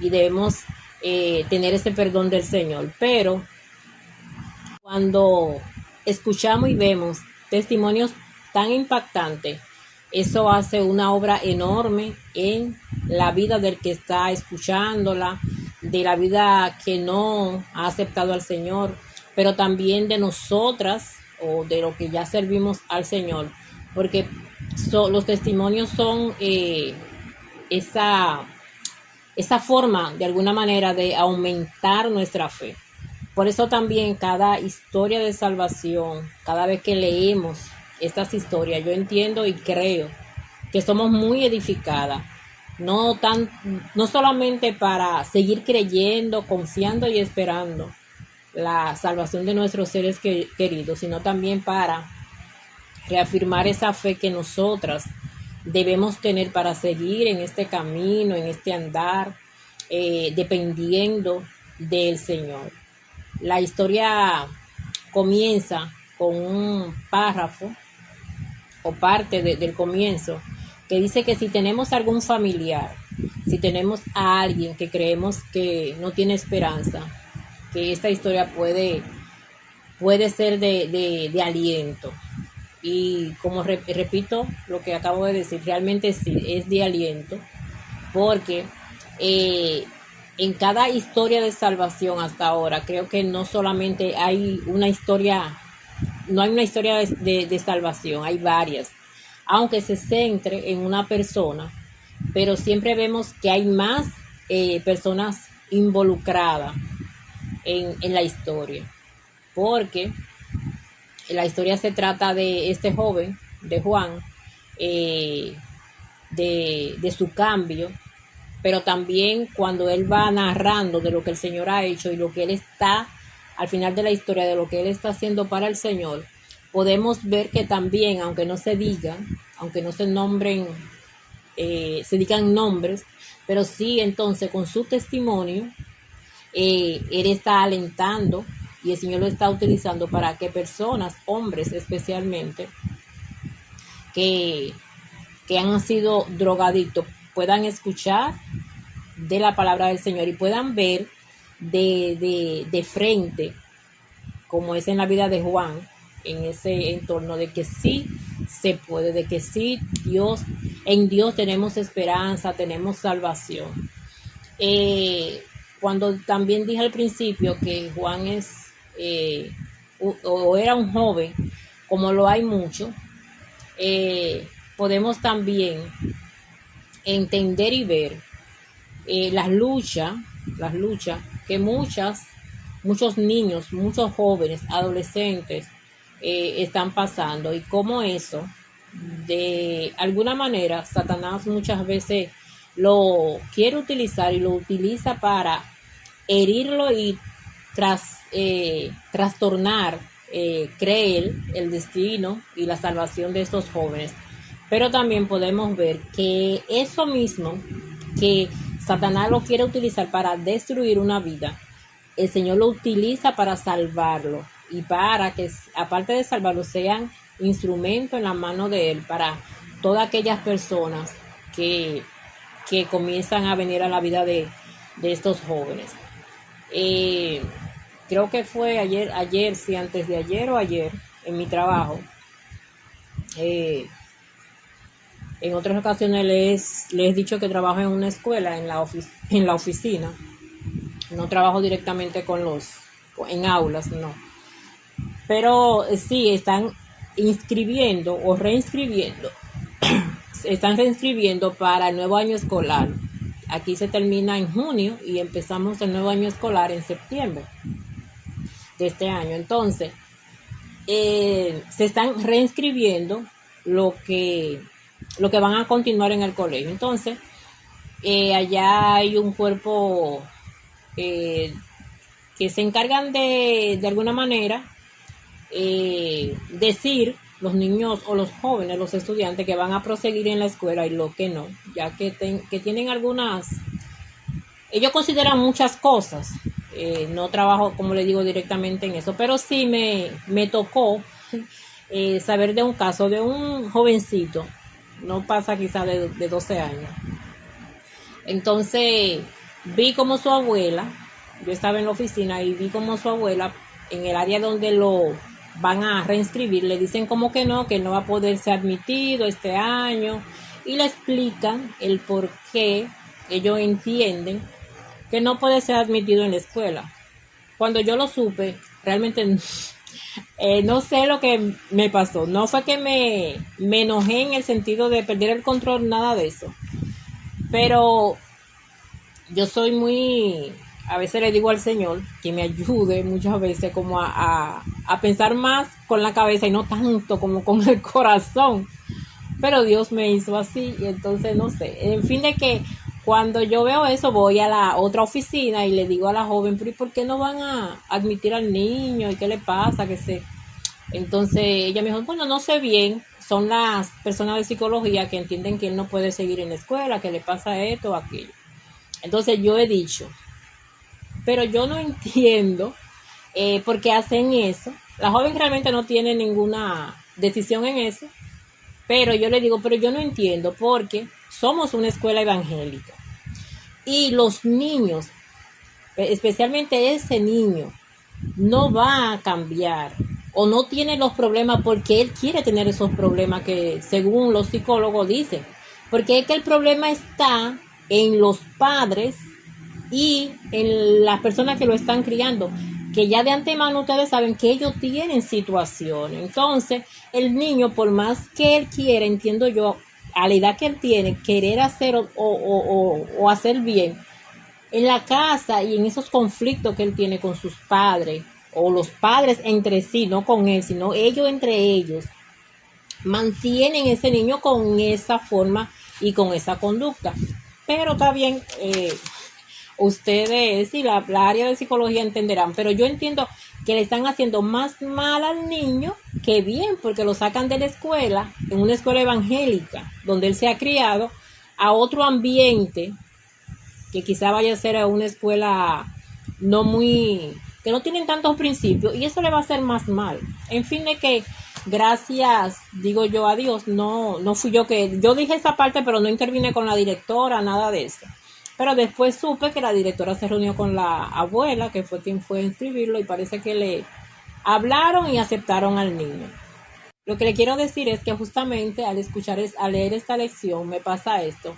y debemos tener ese perdón del Señor. Pero cuando escuchamos y vemos testimonios tan impactantes eso hace una obra enorme en la vida del que está escuchándola, de la vida que no ha aceptado al Señor, pero también de nosotras o de lo que ya servimos al Señor, porque los testimonios son esa forma de alguna manera de aumentar nuestra fe. Por eso también cada historia de salvación, cada vez que leemos estas historias, yo entiendo y creo que somos muy edificadas, no solamente para seguir creyendo, confiando y esperando la salvación de nuestros seres queridos, sino también para reafirmar esa fe que nosotras debemos tener para seguir en este camino, en este andar, dependiendo del Señor. La historia comienza con un párrafo o parte del comienzo que dice que si tenemos algún familiar, si tenemos a alguien que creemos que no tiene esperanza, que esta historia puede ser de aliento. Y como repito lo que acabo de decir, realmente sí, es de aliento, porque en cada historia de salvación hasta ahora, creo que no solamente hay una historia, no hay una historia de salvación, hay varias, aunque se centre en una persona, pero siempre vemos que hay más personas involucradas en la historia, porque la historia se trata de este joven, de Juan, de su cambio, pero también cuando él va narrando de lo que el Señor ha hecho y lo que él está, al final de la historia, de lo que él está haciendo para el Señor, podemos ver que también, aunque no se digan, aunque no se nombren, se digan nombres, pero sí entonces con su testimonio, él está alentando y el Señor lo está utilizando para que personas, hombres especialmente, que han sido drogadictos, puedan escuchar de la palabra del Señor y puedan ver de frente, como es en la vida de Juan, en ese entorno de que sí se puede, de que sí en Dios tenemos esperanza, tenemos salvación. Cuando también dije al principio que Juan es o era un joven, como lo hay mucho, podemos también entender y ver las luchas que muchos niños, muchos jóvenes, adolescentes están pasando, y cómo eso, de alguna manera, Satanás muchas veces lo quiere utilizar y lo utiliza para herirlo y trastornar, cree el destino y la salvación de estos jóvenes. Pero también podemos ver que eso mismo que Satanás lo quiere utilizar para destruir una vida, el Señor lo utiliza para salvarlo, y para que, aparte de salvarlo, sean instrumento en la mano de Él para todas aquellas personas que comienzan a venir a la vida de estos jóvenes. Creo que fue ayer, sí, antes de ayer o ayer, en mi trabajo. En otras ocasiones les he dicho que trabajo en una escuela, en la oficina. No trabajo directamente en aulas, no. Pero sí, están inscribiendo o reinscribiendo. Están reinscribiendo para el nuevo año escolar. Aquí se termina en junio y empezamos el nuevo año escolar en septiembre de este año. Entonces, se están reinscribiendo lo que van a continuar en el colegio. Entonces, allá hay un cuerpo que se encargan de alguna manera decir los niños o los jóvenes, los estudiantes que van a proseguir en la escuela y lo que no, ya que tienen algunas, ellos consideran muchas cosas. No trabajo, como le digo, directamente en eso, pero sí me tocó saber de un caso de un jovencito, no pasa quizá de 12 años. Entonces vi como su abuela, yo estaba en la oficina y vi como su abuela, en el área donde lo van a reinscribir, le dicen como que no va a poder ser admitido este año y le explican el por qué ellos entienden que no puede ser admitido en la escuela. Cuando yo lo supe, realmente no sé lo que me pasó. No fue que me enojé en el sentido de perder el control, nada de eso. Pero yo soy muy, a veces le digo al Señor que me ayude muchas veces como a pensar más con la cabeza y no tanto como con el corazón. Pero Dios me hizo así y entonces no sé. En fin de que cuando yo veo eso voy a la otra oficina y le digo a la joven, pero ¿y por qué no van a admitir al niño? ¿Y qué le pasa? Entonces ella me dijo, bueno, no sé bien, son las personas de psicología que entienden que él no puede seguir en la escuela, que le pasa esto o aquello. Entonces yo he dicho, pero yo no entiendo por qué hacen eso. La joven realmente no tiene ninguna decisión en eso, pero yo le digo, pero yo no entiendo porque somos una escuela evangélica y los niños, especialmente ese niño, no va a cambiar o no tiene los problemas porque él quiere tener esos problemas que según los psicólogos dicen, porque es que el problema está en los padres y en las personas que lo están criando, que ya de antemano ustedes saben que ellos tienen situaciones. Entonces el niño, por más que él quiera, entiendo yo, a la edad que él tiene, querer hacer o hacer bien en la casa y en esos conflictos que él tiene con sus padres o los padres entre sí, no con él, sino ellos entre ellos, mantienen ese niño con esa forma y con esa conducta. Pero está bien, ustedes, sí, la área de psicología entenderán, pero yo entiendo que le están haciendo más mal al niño que bien, porque lo sacan de la escuela, en una escuela evangélica, donde él se ha criado, a otro ambiente, que quizá vaya a ser a una escuela no muy, que no tienen tantos principios, y eso le va a hacer más mal. En fin, de que gracias, digo yo, a Dios, no fui yo dije esa parte, pero no intervine con la directora, nada de eso. Pero después supe que la directora se reunió con la abuela, que fue quien fue a inscribirlo, y parece que le hablaron y aceptaron al niño. Lo que le quiero decir es que justamente al leer esta lección me pasa esto.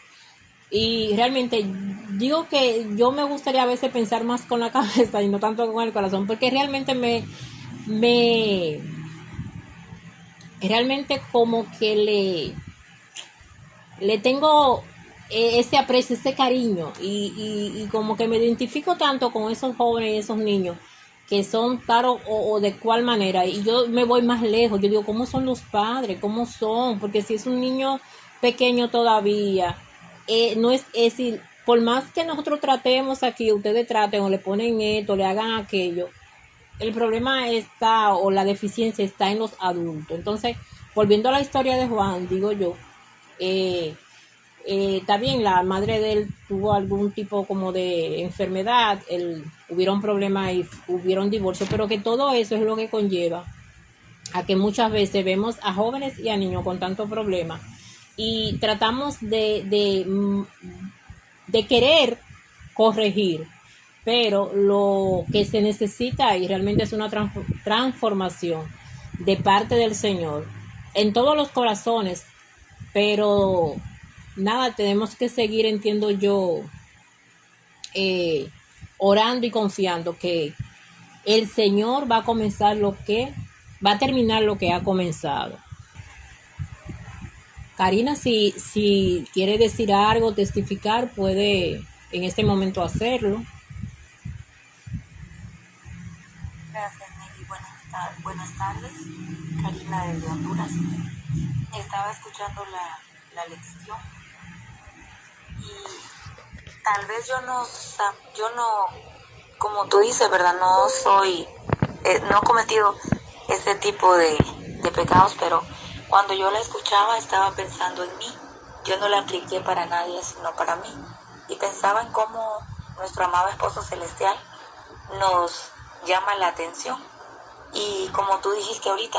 Y realmente digo que yo me gustaría a veces pensar más con la cabeza y no tanto con el corazón, porque realmente realmente como que le tengo ese aprecio, ese cariño y como que me identifico tanto con esos jóvenes y esos niños que son claro o de cuál manera, y yo me voy más lejos, yo digo, ¿cómo son los padres? ¿Cómo son? Porque si es un niño pequeño todavía, no es decir, por más que nosotros tratemos aquí, ustedes traten o le ponen esto, le hagan aquello, el problema está o la deficiencia está en los adultos. Entonces, volviendo a la historia de Juan, digo yo, también la madre de él tuvo algún tipo como de enfermedad, hubieron problemas y hubieron divorcio, pero que todo eso es lo que conlleva a que muchas veces vemos a jóvenes y a niños con tantos problemas y tratamos de querer corregir, pero lo que se necesita y realmente es una transformación de parte del Señor en todos los corazones, pero nada, tenemos que seguir, entiendo yo, orando y confiando que el Señor va a terminar lo que ha comenzado. Karina, si quiere decir algo, testificar, puede en este momento hacerlo. Gracias, Nelly. Buenas tardes. Karina desde Honduras. Estaba escuchando la lección y tal vez yo no, como tú dices, ¿verdad? No he cometido ese tipo de pecados, pero cuando yo la escuchaba estaba pensando en mí. Yo no la apliqué para nadie, sino para mí. Y pensaba en cómo nuestro amado esposo celestial nos llama la atención. Y como tú dijiste ahorita,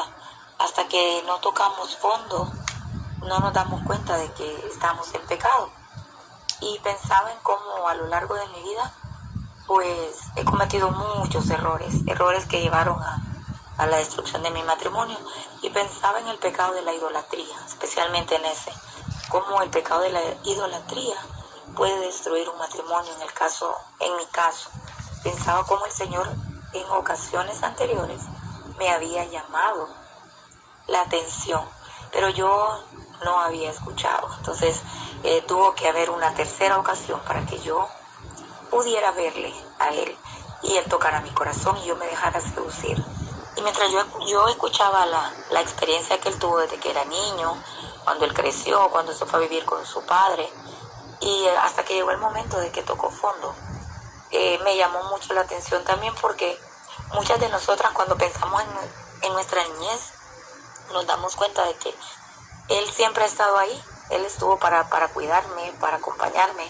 hasta que no tocamos fondo, no nos damos cuenta de que estamos en pecado. Y pensaba en cómo a lo largo de mi vida, pues he cometido muchos errores que llevaron a la destrucción de mi matrimonio, y pensaba en el pecado de la idolatría, especialmente en ese, cómo el pecado de la idolatría puede destruir un matrimonio. En mi caso, pensaba cómo el Señor en ocasiones anteriores me había llamado la atención, pero yo no había escuchado. Entonces tuvo que haber una tercera ocasión para que yo pudiera verle a Él y Él tocara mi corazón y yo me dejara seducir. Y mientras yo escuchaba la experiencia que Él tuvo desde que era niño, cuando Él creció, cuando se fue a vivir con su padre, y hasta que llegó el momento de que tocó fondo, me llamó mucho la atención también, porque muchas de nosotras, cuando pensamos en nuestra niñez, nos damos cuenta de que Él siempre ha estado ahí. Él estuvo para cuidarme, para acompañarme,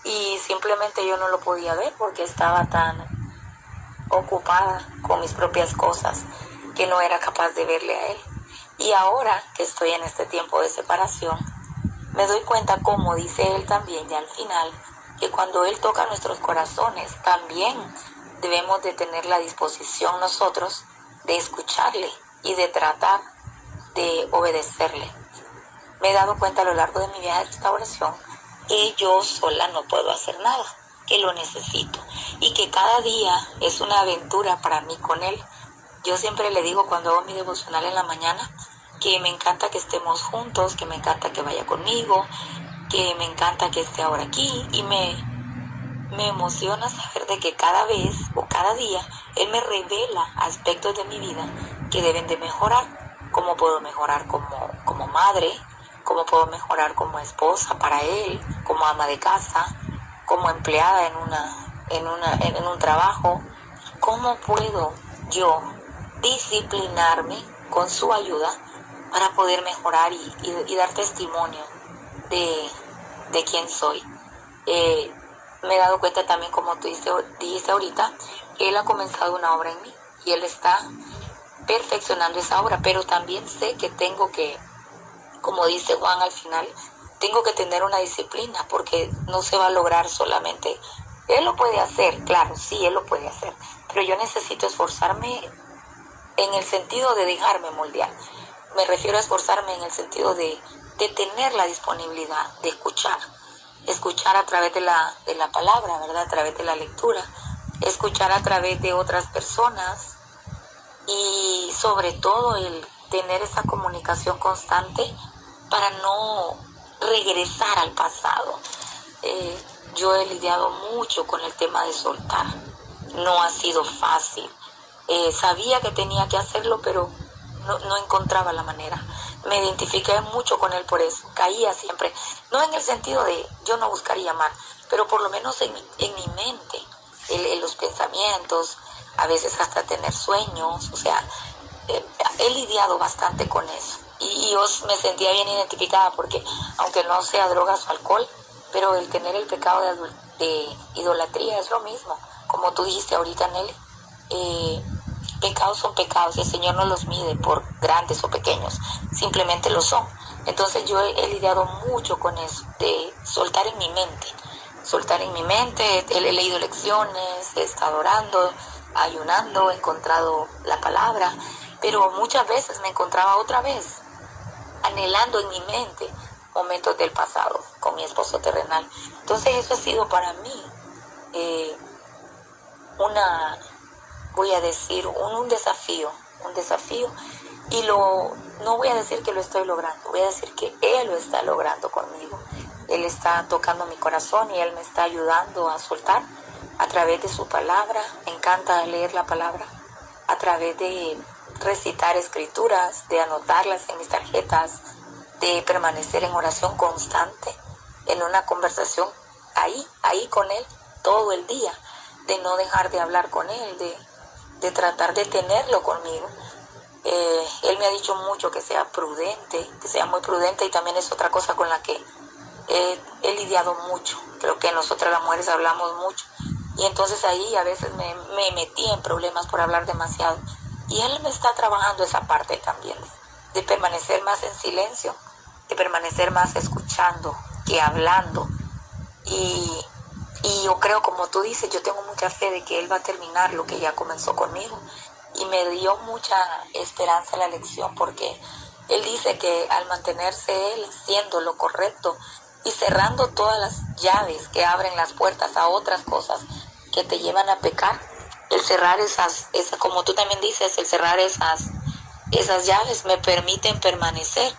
y simplemente yo no lo podía ver porque estaba tan ocupada con mis propias cosas que no era capaz de verle a Él. Y ahora que estoy en este tiempo de separación, me doy cuenta, como dice Él también ya al final, que cuando Él toca nuestros corazones, también debemos de tener la disposición nosotros de escucharle y de tratar de obedecerle. Me he dado cuenta a lo largo de mi viaje de restauración que yo sola no puedo hacer nada, que lo necesito y que cada día es una aventura para mí con Él. Yo siempre le digo cuando hago mi devocional en la mañana que me encanta que estemos juntos, que me encanta que vaya conmigo, que me encanta que esté ahora aquí, y me emociona saber de que cada vez o cada día Él me revela aspectos de mi vida que deben de mejorar. Cómo puedo mejorar como madre, cómo puedo mejorar como esposa para Él, como ama de casa, como empleada en un trabajo. ¿Cómo puedo yo disciplinarme con su ayuda para poder mejorar y dar testimonio de quién soy? Me he dado cuenta también, como tú dijiste ahorita, que Él ha comenzado una obra en mí y Él está perfeccionando esa obra, pero también sé que tengo que, como dice Juan al final, tengo que tener una disciplina, porque no se va a lograr solamente. Él lo puede hacer, claro, sí, Él lo puede hacer, pero yo necesito esforzarme en el sentido de dejarme moldear. Me refiero a esforzarme en el sentido de tener la disponibilidad, de escuchar a través de la palabra, ¿verdad? A través de la lectura, escuchar a través de otras personas, y sobre todo el tener esa comunicación constante para no regresar al pasado. Yo he lidiado mucho con el tema de soltar. No ha sido fácil. Sabía que tenía que hacerlo, pero no encontraba la manera. Me identifiqué mucho con Él por eso. Caía siempre, no en el sentido de yo no buscaría mal, pero por lo menos en mi mente, en los pensamientos, a veces hasta tener sueños. O sea, he lidiado bastante con eso. Y yo me sentía bien identificada, porque aunque no sea drogas o alcohol, pero el tener el pecado de idolatría es lo mismo. Como tú dijiste ahorita, Nelly, pecados son pecados y el Señor no los mide por grandes o pequeños, simplemente lo son. Entonces yo he lidiado mucho con eso, de soltar en mi mente, he leído lecciones, he estado orando, ayunando, he encontrado la palabra, pero muchas veces me encontraba otra vez anhelando en mi mente momentos del pasado con mi esposo terrenal. Entonces eso ha sido para mí un desafío, y no voy a decir que lo estoy logrando, voy a decir que Él lo está logrando conmigo. Él está tocando mi corazón y Él me está ayudando a soltar a través de su palabra. Me encanta leer la palabra, a través de recitar escrituras, de anotarlas en mis tarjetas, de permanecer en oración constante, en una conversación ahí con Él todo el día, de no dejar de hablar con Él, de tratar de tenerlo conmigo. Él me ha dicho mucho que sea prudente, que sea muy prudente, y también es otra cosa con la que he lidiado mucho. Creo que nosotras las mujeres hablamos mucho, y entonces ahí a veces me metí en problemas por hablar demasiado, y Él me está trabajando esa parte también, de permanecer más en silencio, de permanecer más escuchando que hablando. Y yo creo, como tú dices, yo tengo mucha fe de que Él va a terminar lo que ya comenzó conmigo, y me dio mucha esperanza la lección, porque él dice que al mantenerse él siendo lo correcto y cerrando todas las llaves que abren las puertas a otras cosas que te llevan a pecar, el cerrar esas como tú también dices, el cerrar esas llaves me permiten permanecer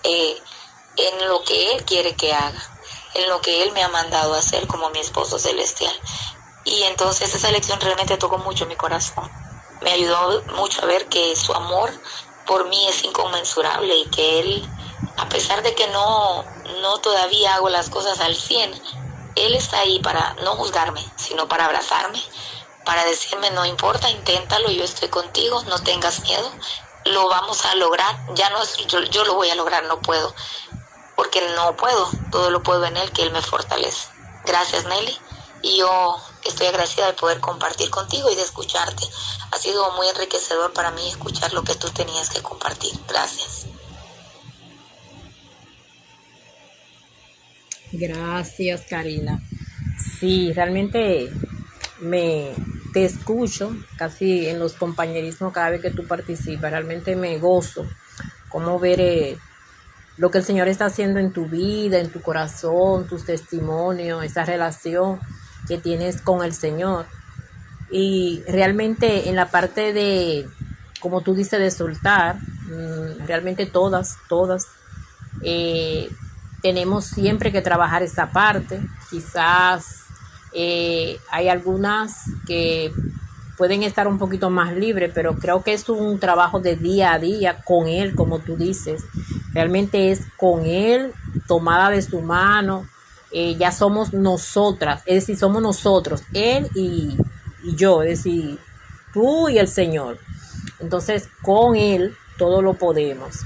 en lo que él quiere que haga, en lo que él me ha mandado a hacer como mi esposo celestial. Y entonces esa lección realmente tocó mucho mi corazón. Me ayudó mucho a ver que su amor por mí es inconmensurable y que él, a pesar de que no todavía hago las cosas al 100, él está ahí para no juzgarme, sino para abrazarme, para decirme: no importa, inténtalo, yo estoy contigo, no tengas miedo, lo vamos a lograr. Ya no es yo lo voy a lograr, no puedo, porque no puedo, todo lo puedo en él, que él me fortalece. Gracias, Nelly, y yo estoy agradecida de poder compartir contigo y de escucharte. Ha sido muy enriquecedor para mí escuchar lo que tú tenías que compartir. Gracias. Gracias, Karina. Sí, realmente te escucho casi en los compañerismos cada vez que tú participas. Realmente me gozo cómo ver lo que el Señor está haciendo en tu vida, en tu corazón, tus testimonios, esa relación que tienes con el Señor. Y realmente en la parte de, como tú dices, de soltar, realmente todas tenemos siempre que trabajar esa parte. Quizás hay algunas que pueden estar un poquito más libres, pero creo que es un trabajo de día a día con Él, como tú dices. Realmente es con Él, tomada de su mano. Ya somos nosotras, es decir, somos nosotros, Él y yo, es decir, tú y el Señor. Entonces, con Él todo lo podemos.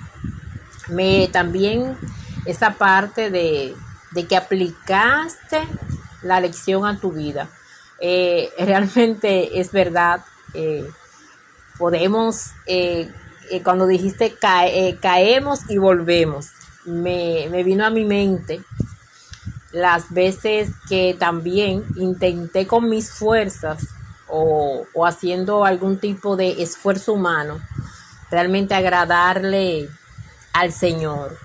También esa parte de que aplicaste la lección a tu vida. Realmente es verdad. Podemos, cuando dijiste caemos y volvemos, me vino a mi mente las veces que también intenté con mis fuerzas o haciendo algún tipo de esfuerzo humano realmente agradarle al Señor,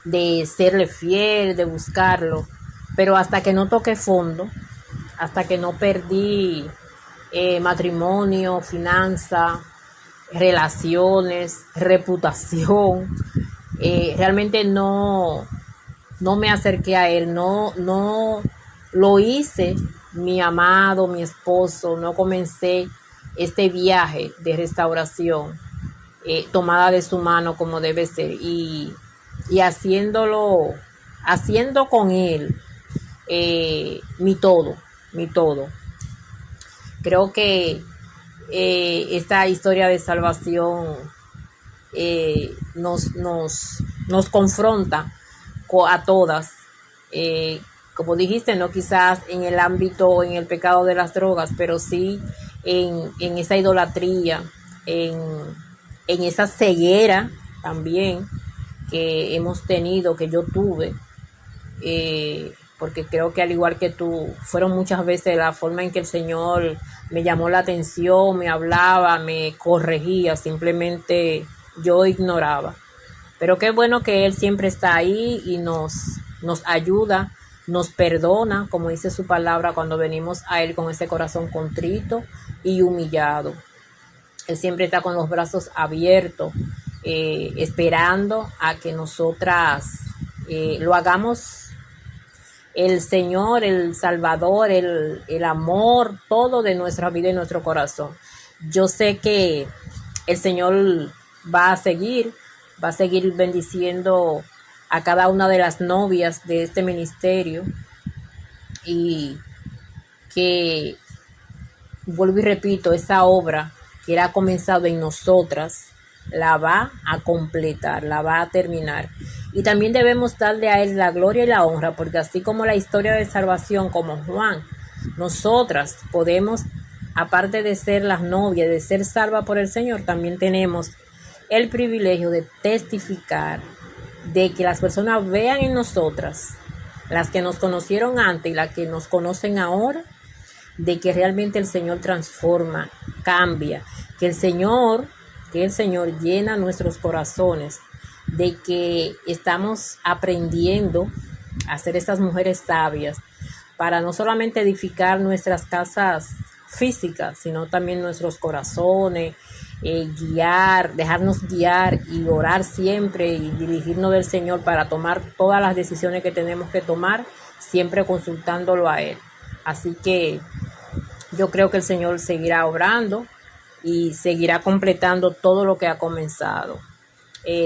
de serle fiel, de buscarlo, pero hasta que no toqué fondo, hasta que no perdí matrimonio, finanza, relaciones, reputación, realmente no me acerqué a Él, no lo hice mi amado, mi esposo, no comencé este viaje de restauración tomada de su mano como debe ser y haciendo con Él mi todo. Creo que esta historia de salvación nos confronta a todas, como dijiste, no quizás en el ámbito, en el pecado de las drogas, pero sí en esa idolatría, en esa ceguera también que hemos tenido, que yo tuve, porque creo que al igual que tú, fueron muchas veces la forma en que el Señor me llamó la atención, me hablaba, me corregía, simplemente yo ignoraba. Pero qué bueno que Él siempre está ahí y nos ayuda, nos perdona, como dice su palabra, cuando venimos a Él con ese corazón contrito y humillado. Él siempre está con los brazos abiertos, esperando a que nosotras lo hagamos. El Señor, el Salvador, el amor, todo de nuestra vida y nuestro corazón. Yo sé que el Señor va a seguir bendiciendo a cada una de las novias de este ministerio y que, vuelvo y repito, esa obra que Él ha comenzado en nosotras la va a completar, la va a terminar. Y también debemos darle a Él la gloria y la honra, porque así como la historia de salvación, como Juan, nosotras podemos, aparte de ser las novias, de ser salvas por el Señor, también tenemos el privilegio de testificar, de que las personas vean en nosotras, las que nos conocieron antes y las que nos conocen ahora, de que realmente el Señor transforma, cambia, que el Señor llena nuestros corazones de que estamos aprendiendo a ser estas mujeres sabias para no solamente edificar nuestras casas físicas, sino también nuestros corazones, dejarnos guiar y orar siempre y dirigirnos del Señor para tomar todas las decisiones que tenemos que tomar, siempre consultándolo a Él. Así que yo creo que el Señor seguirá obrando y seguirá completando todo lo que ha comenzado.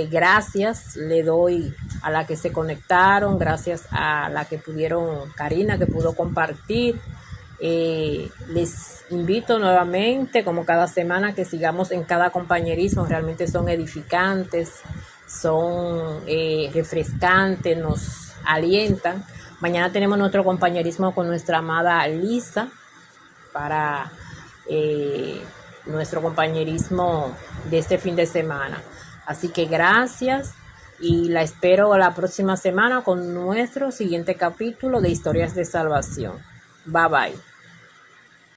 Gracias le doy a la que se conectaron, gracias a la que pudieron, Karina, que pudo compartir. Les invito nuevamente, como cada semana, que sigamos en cada compañerismo. Realmente son edificantes, son refrescantes, nos alientan. Mañana tenemos nuestro compañerismo con nuestra amada Lisa para nuestro compañerismo de este fin de semana. Así que gracias y la espero la próxima semana con nuestro siguiente capítulo de Historias de Salvación. Bye bye.